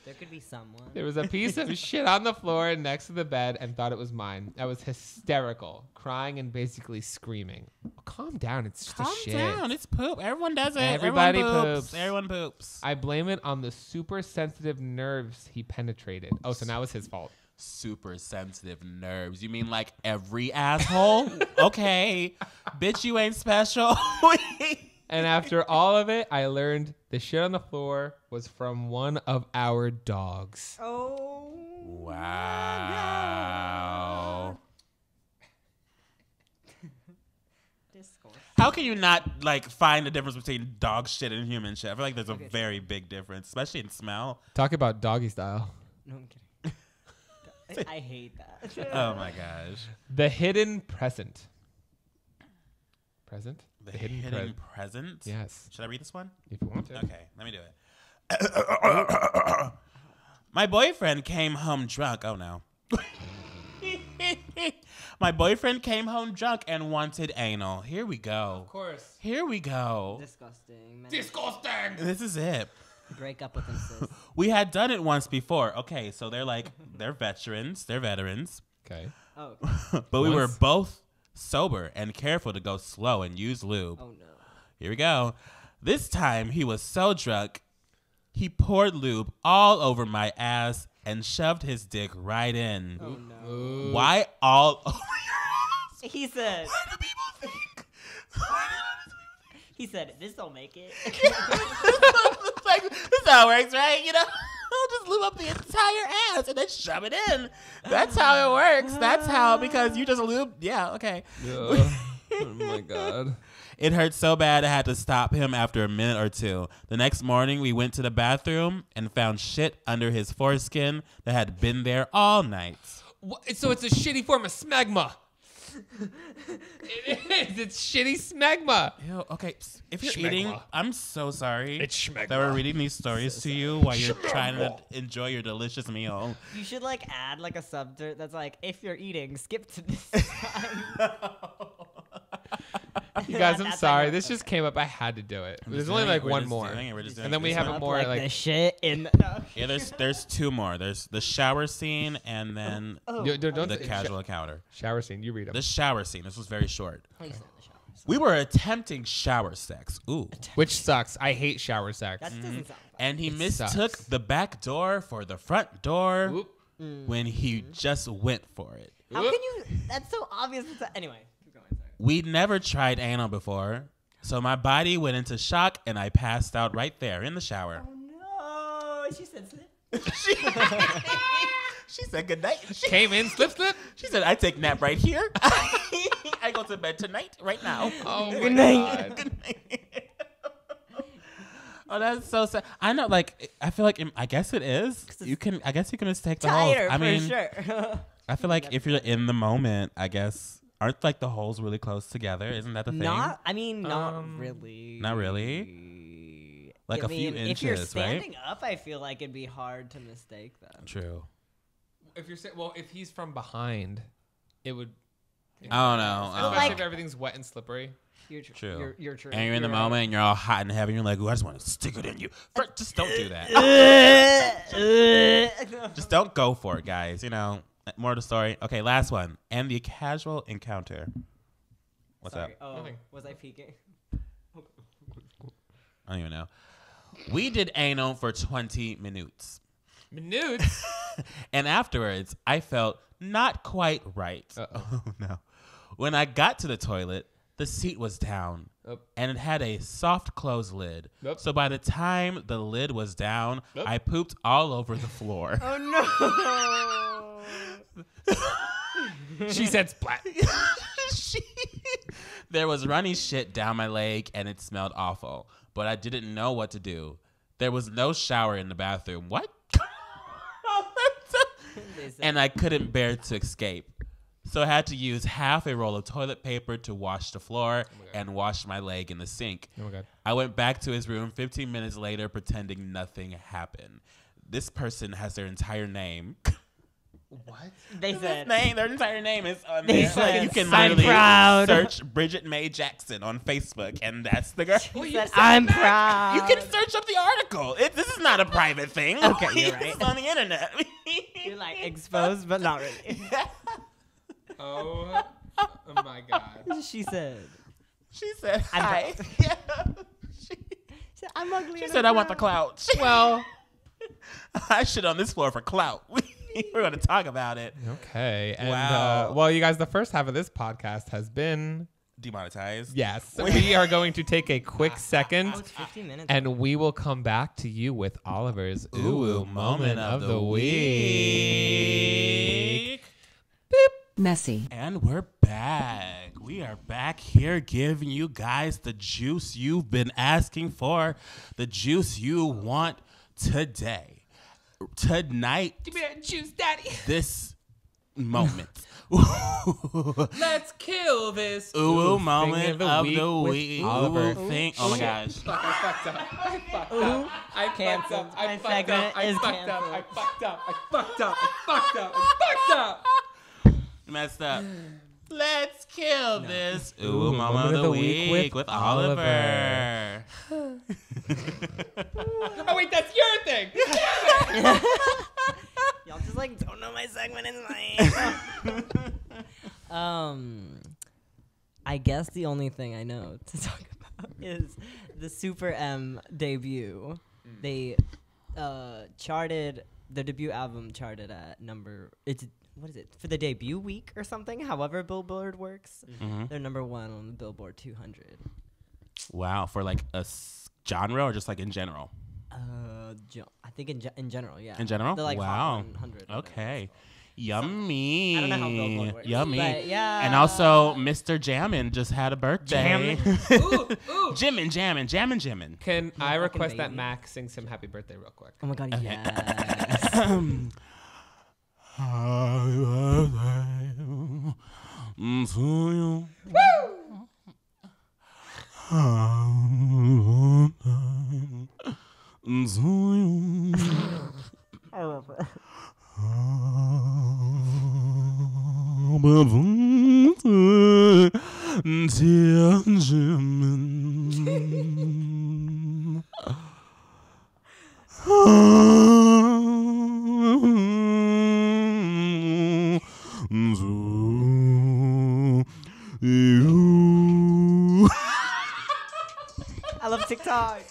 There could be someone. There was a piece of shit on the floor next to the bed and thought it was mine. I was hysterical, crying and basically screaming. Calm down. It's just Calm a shit. down. It's poop. Everyone does it. Everybody Everyone poops. Everyone poops. I blame it on the super sensitive nerves he penetrated. Oh, so now it's his fault. Super sensitive nerves. You mean like every asshole? Okay. Bitch, you ain't special. And after all of it, I learned the shit on the floor was from one of our dogs. Oh. Wow. Discourse. How can you not like find the difference between dog shit and human shit? I feel like there's a Okay. very big difference, especially in smell. Talk about doggy style. No, I'm kidding. I hate that. Oh my gosh. The hidden present. Present? The hidden present? Yes. Should I read this one? If you want to. Okay, let me do it. My boyfriend came home drunk. Oh no. My boyfriend came home drunk and wanted anal. Here we go. Of course. Here we go. Disgusting. Man. Disgusting. This is it. Break up with him, sis. We had done it once before. Okay, so they're veterans. They're veterans. Okay. Oh. But we were Once? both sober and careful to go slow and use lube. Oh no. Here we go. This time he was so drunk, he poured lube all over my ass and shoved his dick right in. Oh no. Why all over your ass? He said. Why do people think? He said, "This don't make it." It's like, this is how it works, right? You know, I'll just lube up the entire ass and then shove it in. That's how it works. That's how, because you just lube. Yeah, okay. Oh my God. It hurt so bad I had to stop him after a minute or two. The next morning, we went to the bathroom and found shit under his foreskin that had been there all night. So it's a shitty form of smegma. It is. It's shitty smegma. Ew, okay, if you're Schmegma. eating, I'm so sorry It's schmegma. that we're reading these stories to you while you're trying to enjoy your delicious meal. You should like add like a subject that's like, if you're eating, skip to this time. You guys, I'm That's sorry. like- This just came up. I had to do it. There's just only doing like it. We're one just more. doing it. We're just doing And then it. we Just have not it more like like the shit in the. No. Yeah, there's two more. There's the shower scene and then don't the say- casual encounter. shower scene. You read them. The shower scene. This was very short. Oh, you said the shower. We were attempting shower sex. Ooh. Which sucks. I hate shower sex. That doesn't sound fun. And he It mistook sucks. the back door for the front door Oop. when he just went for it. How can you? That's so obvious. Anyway, keep going. Sorry. We'd never tried anal before, so my body went into shock and I passed out right there in the shower. Oh no! She said slip. She said good night. Came in, slip. She said, I take nap right here. I go to bed tonight, right now. Oh my Good night. God. Good night. Oh, that's so sad. I know, like, I feel like, I guess it is. I guess you can mistake the holes. Tighter I mean, for sure. I feel like if you're in the moment, I guess, aren't like the holes really close together? Isn't that the thing? Not. I mean, not Um, really. Not really? Like I a few mean, if you're inches, right? standing up, I feel like it'd be hard to mistake them. True. If you're saying, well, if he's from behind, it would. I don't know. Especially like- if everything's wet and slippery. You're true. True. You're true. And you're in the right. moment and you're all hot and heavy and you're like, ooh, I just want to stick it in you. Just don't do that. Just don't go for it, guys. You know, more of the story. Okay, last one. And the casual encounter. What's Sorry. up? Oh, Nothing. was I peeking? I don't even know. We did anal for 20 minutes. Minutes. And afterwards, I felt not quite right. Uh-oh. Oh, no. When I got to the toilet, the seat was down. Oh. And it had a soft close lid. Nope. So by the time the lid was down, Nope. I pooped all over the floor. Oh no! She said splat. There was runny shit down my leg and it smelled awful, but I didn't know what to do. There was no shower in the bathroom. What? And I couldn't bear to escape. So I had to use half a roll of toilet paper to wash the floor and wash my leg in the sink. Oh my God. I went back to his room 15 minutes later pretending nothing happened. This person has their entire name. What? They said. Their entire name is on They there. said, You can "I'm literally proud." search Bridget Mae Jackson on Facebook, and that's the girl. He said, I'm proud. You can search up the article. This is not a private thing. Okay, you're right. It's on the internet. You're like exposed, but not really. Oh my God. She said. She said, I'm hi. She said, I'm ugly. She and said, I'm I want the proud." clout. Well. I shit on this floor for clout. We're going to talk about it. Okay. And Wow. well, you guys, the first half of this podcast has been Demonetized. yes. We are going to take a quick second. Oh, it's 15 minutes. And we will come back to you with Oliver's Ooh moment of the week. Messy. And we're back. We are back here giving you guys the juice you've been asking for, the juice you want today. Tonight, Give me that juice, daddy. this moment. Let's kill this Ooh, thing moment of the with week. Oliver. Ooh, thing. Oh my gosh. Fuck, I fucked up. I fucked Ooh. up. I Canceled. fucked up. I My fucked segment up. I is fucked up. I canceled. fucked up. I fucked up. I fucked up. I fucked up. Messed up. Let's kill this Ooh, moment of the week with Oliver. Oh wait, that's your thing. Y'all just like don't know my segment is mine. I guess the only thing I know to talk about is the Super M debut. They charted the debut album charted at what is it for the debut week or something? However Billboard works, they're number 1 on the Billboard 200. Wow, for like a genre or just like in general? I think in general, yeah. In general? They're like Wow. Hot 100. Okay. Yummy. I don't know how Billboard works. Yummy. But yeah. And also, Mr. Jammin just had a birthday. Ooh, ooh. Jammin. Can I fucking request that baby. Mac sings him happy birthday real quick? Oh my god, Okay. yes. Happy birthday to you. I love it. Dear Jimin. You. I love TikTok.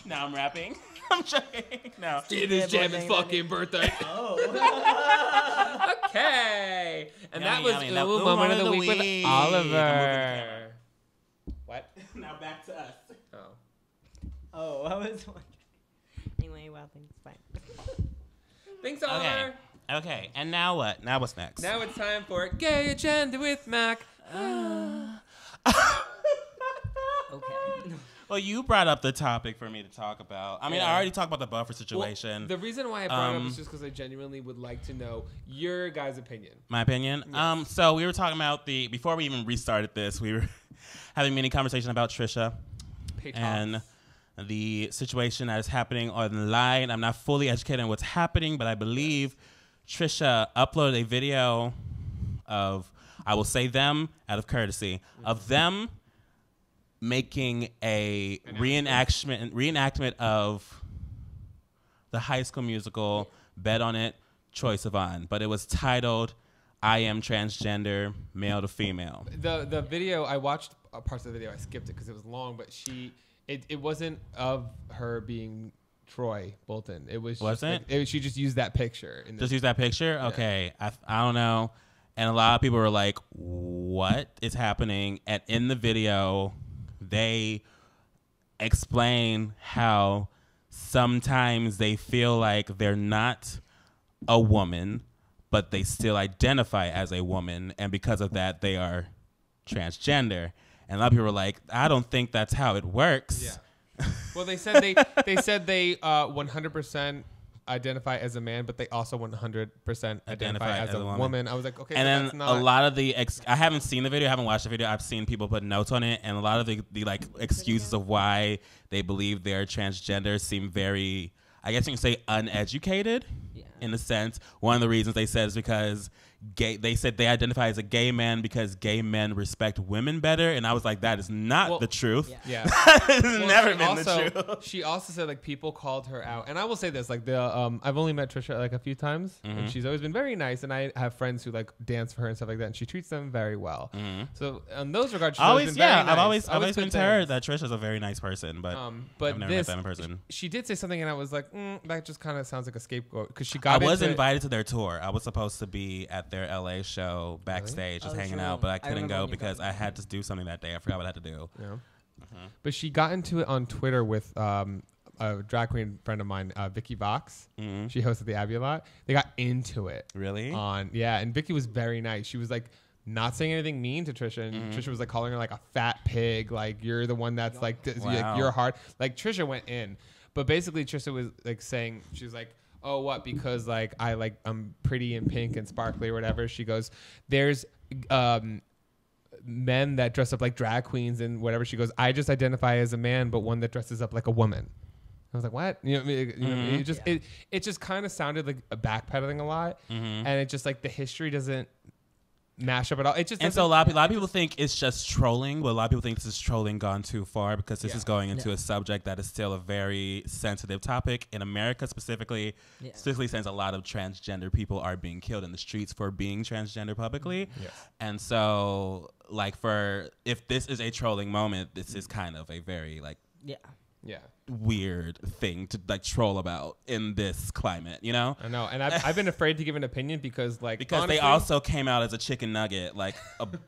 Now I'm rapping. I'm joking. No. It is Jammin's fucking birthday. Oh. Okay. And that Yummy, was yummy. Ooh Now, Ooh moment of the Moment week with I'm moving Oliver. What? Now back to us. Oh. Oh, I was wondering. Anyway, well, thanks. Bye. Thanks, Oliver. Okay. And now what? Now what's next? Now it's time for Gay Agenda with Mac. Okay. Well, you brought up the topic for me to talk about. I mean, Yeah. I already talked about the buffer situation. Well, the reason why I brought it up is just because I genuinely would like to know your guys' opinion. My opinion. Yes. So we were talking about before we even restarted this, we were having many conversation about Trisha and the situation that is happening online. I'm not fully educated on what's happening, but I believe Trisha uploaded a video of, I will say them out of courtesy, of them making a reenactment of the High School Musical, Bet on It, Troye Sivan, but it was titled I Am Transgender, Male to Female. The video, I watched parts of the video. I skipped it because it was long, but it wasn't of her being Troy Bolton. It was Wasn't? She just used that picture. Just use that picture? Okay. I don't know. And a lot of people were like, what is happening? And in the video, they explain how sometimes they feel like they're not a woman, but they still identify as a woman. And because of that, they are transgender. And a lot of people were like, I don't think that's how it works. Yeah. Well, they said they 100% identify as a man, but they also 100% identify as a woman. I was like, okay. And so then that's not... a lot of the I haven't seen the video, I haven't watched the video. I've seen people put notes on it, and a lot of the like excuses of why they believe they're transgender seem very, I guess you can say, uneducated. Yeah. In a sense, one of the reasons they said is because they said they identify as a gay man because gay men respect women better, and I was like, that is not the truth. Yeah. It's never been the truth. She also said like people called her out, and I will say this, like I've only met Trisha like a few times, and she's always been very nice, and I have friends who like dance for her and stuff like that, and she treats them very well. So in those regards, she's always been very nice. I've always been to her that Trisha's a very nice person, but I've never met that in person. She did say something, and I was like, that just kind of sounds like a scapegoat because she I was invited to their tour. I was supposed to be at their LA show backstage, just hanging out, but I couldn't go because I had to do something that day. I forgot what I had to do. Yeah. But she got into it on Twitter with a drag queen friend of mine, Vicky Vox. She hosted the Abbey a lot. They got into it. Really? And Vicky was very nice. She was like not saying anything mean to Trisha, and Trisha was like calling her like a fat pig, like you're the one that's like, like you're hard. Like Trisha went in, but basically Trisha was like saying, she was like, oh, what? Because like I'm pretty and pink and sparkly or whatever. She goes, there's men that dress up like drag queens and whatever. She goes, I just identify as a man, but one that dresses up like a woman. I was like, what? It just kind of sounded like a backpedaling a lot, and it just like the history doesn't mash up at all. It just, and so a lot of people think it's just trolling, but a lot of people think this is trolling gone too far because this is going into a subject that is still a very sensitive topic in America specifically. Specifically, since a lot of transgender people are being killed in the streets for being transgender publicly, and so like if this is a trolling moment, this is kind of a very like weird thing to like troll about in this climate, you know? I know, and I've been afraid to give an opinion because honestly, they also came out as a chicken nugget like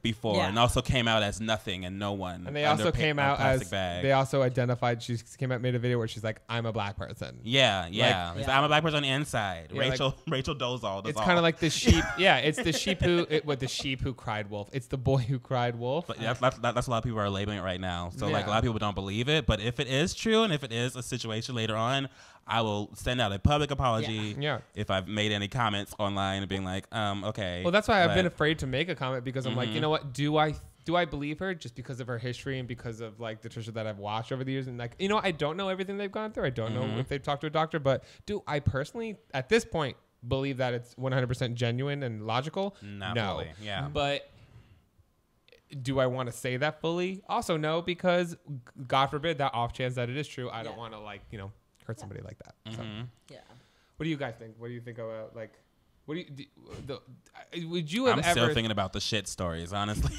before, and also came out as nothing and no one. And they also came out as they also identified. She came out, made a video where she's like, "I'm a black person." I'm a black person on the inside. Rachel Dolezal. It's kind of like the sheep. It's the sheep the sheep who cried wolf. It's the boy who cried wolf. But that's a lot of people are labeling it right now. So like a lot of people don't believe it. But if it is true, and if it is a situation later on, I will send out a public apology if I've made any comments online and being like, okay. Well, that's why I've been afraid to make a comment because I'm like, you know what? Do I believe her just because of her history and because of like the Trisha that I've watched over the years? And like, you know, I don't know everything they've gone through. I don't know if they've talked to a doctor, but do I personally at this point believe that it's 100% genuine and logical? Not no. Fully. Yeah. But do I want to say that fully? Also no, because God forbid that off chance that it is true, I don't want to like, you know, hurt somebody like that. So. What do you guys think? What do you think about like? What do you would you have I'm ever? still thinking about the shit stories, honestly.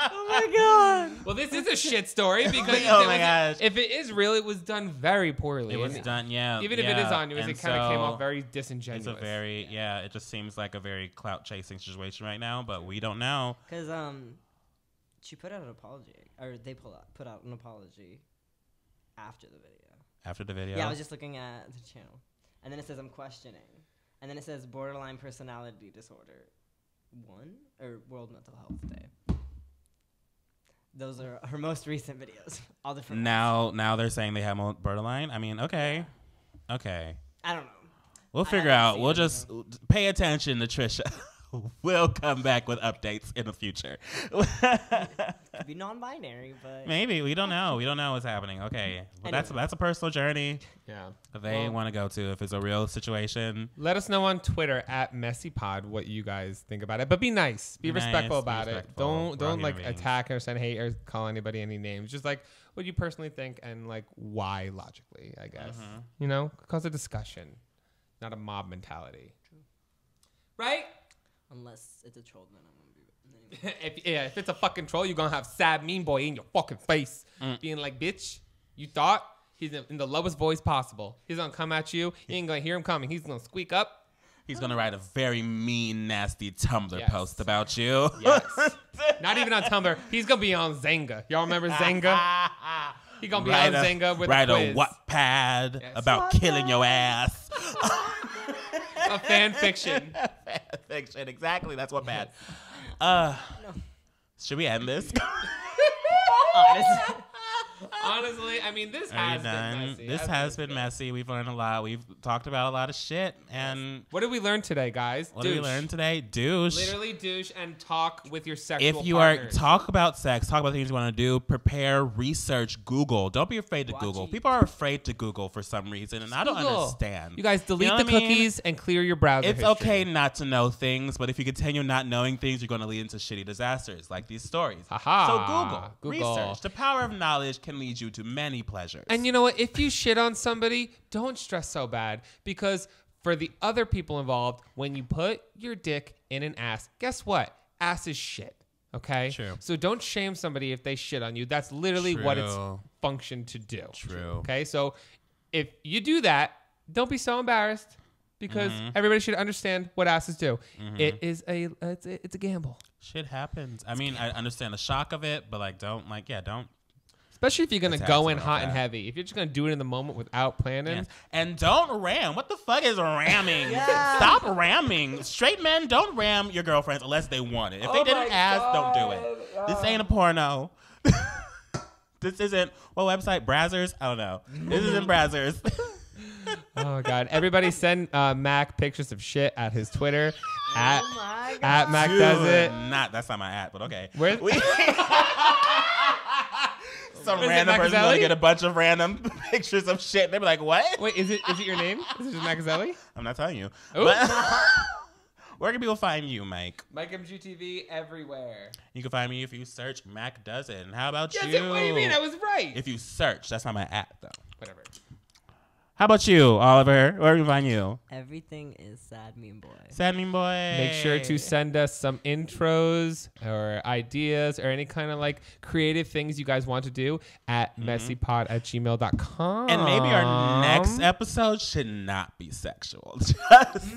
Oh my god! Well, this is a shit story because if it is real, it was done very poorly. It was done, Even if it is on news, it kind of came off very disingenuous. It's a very it just seems like a very clout chasing situation right now, but we don't know. Because she put out an apology, or they put out an apology after the video. After the video? Yeah, I was just looking at the channel, and then it says I'm questioning, and then it says borderline personality disorder 1 or World Mental Health Day. Those are her most recent videos. All different. Now they're saying they have borderline. I mean, okay. I don't know. We'll figure out. We'll just pay attention to Trisha. We'll come back with updates in the future. Could be non-binary, but Maybe. We don't know. We don't know what's happening. Okay. But Anyway. that's a personal journey Yeah. that they want to go to if it's a real situation. Let us know on Twitter at MessyPod what you guys think about it. But be nice. Be Be respectful nice, be about respectful. it. We're all Don't like human beings. attack or send hate or call anybody any names. Just like what you personally think and like why logically, I guess. You know? Cause a discussion. Not a mob mentality. Right? unless it's a troll, then I'm gonna be. if it's a fucking troll, you're gonna have sad mean boy in your fucking face, being like, "Bitch, you thought he's in the lowest voice possible. He's gonna come at you. You ain't gonna hear him coming. He's gonna squeak up. He's gonna write a very mean, nasty Tumblr Yes. post about you. Yes, not even on Tumblr. He's gonna be on Zanga. Y'all remember Zanga? He's gonna be on Zanga with write a a quiz. Wattpad Yes. about killing your ass. A fan fiction. Fan fiction, exactly. That's what bad. Should we end this? Honestly, I mean, this Are you has been done? messy. This has been messy. We've learned a lot. We've talked about a lot of shit. And What did we learn today, guys? what did we learn today? Douche. Literally douche and talk with your sexual If you partners. talk about sex, talk about things you want to do, prepare, research, Google. Don't be afraid to Watch Google. it. People are afraid to Google for some reason, and I don't Google. understand. You guys delete know the what I mean? cookies and clear your browser It's history. okay not to know things, but if you continue not knowing things, you're going to lead into shitty disasters like these stories. Aha. So Google. research. The power of knowledge can lead you to many pleasures. And you know what? If you shit on somebody, don't stress so bad, because for the other people involved, when you put your dick in an ass, guess what? Ass is shit. Okay? True. So don't shame somebody if they shit on you. That's literally what it's True. functioned to do. True. Okay? So if you do that, don't be so embarrassed, because everybody should understand what asses do. It is it's a gamble. Shit happens. I mean, I understand the shock of it, but don't. Especially if you're going to Attack go in about hot and that. heavy. If you're just going to do it in the moment without planning. Yes. And don't ram. What the fuck is ramming? Stop ramming. Straight men don't ram your girlfriends unless they want it. If they didn't ask, don't do it. This ain't a porno. This isn't, what website? Brazzers? I don't know. This isn't Brazzers. Oh God! Everybody send Mac pictures of shit at his Twitter at Mac does it. That's not my at, but okay. Where? Some Is it random person Machiavelli? gonna get a bunch of random pictures of shit. They be like, what? Wait, is it your name? Is it just Machiavelli? I'm not telling you. Ooh. But where can people find you, Mike? Mike MGTV everywhere. You can find me if you search Mac Does It. And how about Yes, you? what do you mean? I was right. If you search, that's not my at though. Whatever. How about you, Oliver? Where can we find you? Everything is sad, mean boy. Sad Mean Boy. Make sure to send us some intros or ideas or any kind of like creative things you guys want to do at messypod@gmail.com. And maybe our next episode should not be sexual. Just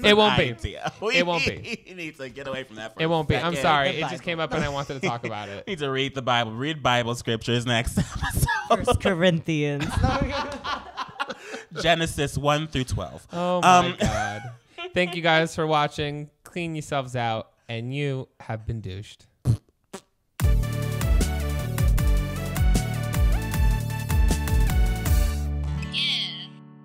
It won't an be. idea. It won't be. We need to get away from that for It won't be. I'm second. sorry. The It just Bible. came up and I wanted to talk about it. Need to read the Bible. Read Bible scriptures next episode. First Corinthians. Genesis 1 through 12. Oh my God. Thank you guys for watching. Clean yourselves out, and you have been douched.